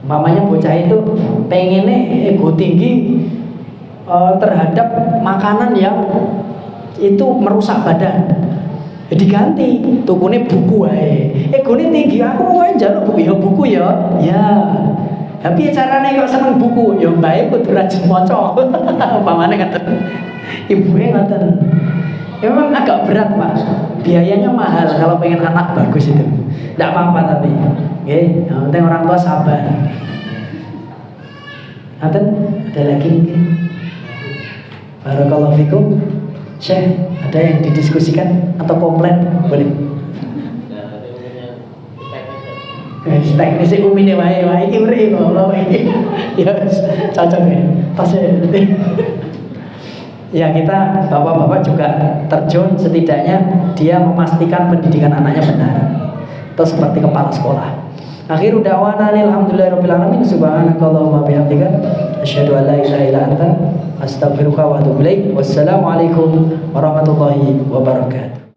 Umpamanya bocah itu pengennya ego tinggi terhadap makanan yang itu merusak badan. Jadi ganti, tukune buku wae. Egone tinggi, aku wae njaluk buku ya. Ya. Tapi carane kok seneng buku, ya bae kudu rajin maca. Umpamane ngoten. Ibuke ngoten. Ya memang agak berat, Pak. Biayanya mahal kalau pengen anak bagus itu. Enggak apa-apa tapi. Nggih, yang penting orang tua sabar. Ngoten, ada lagi mungkin. Barakallahu fikum. Syekh, ada yang didiskusikan atau komplain? Boleh. Teknis umine wae iki mriki kok iki. Ya cocok ya. Tasnya. Ya kita bapak-bapak juga terjun setidaknya dia memastikan pendidikan anaknya benar. Atau seperti kepala sekolah. Akhiru da'wana alhamdulillahirabbil alamin subhanakallahumma bihamdika asyhadu an la ilaha illa anta astaghfiruka wa atubu ilaik. Wassalamualaikum warahmatullahi wabarakatuh.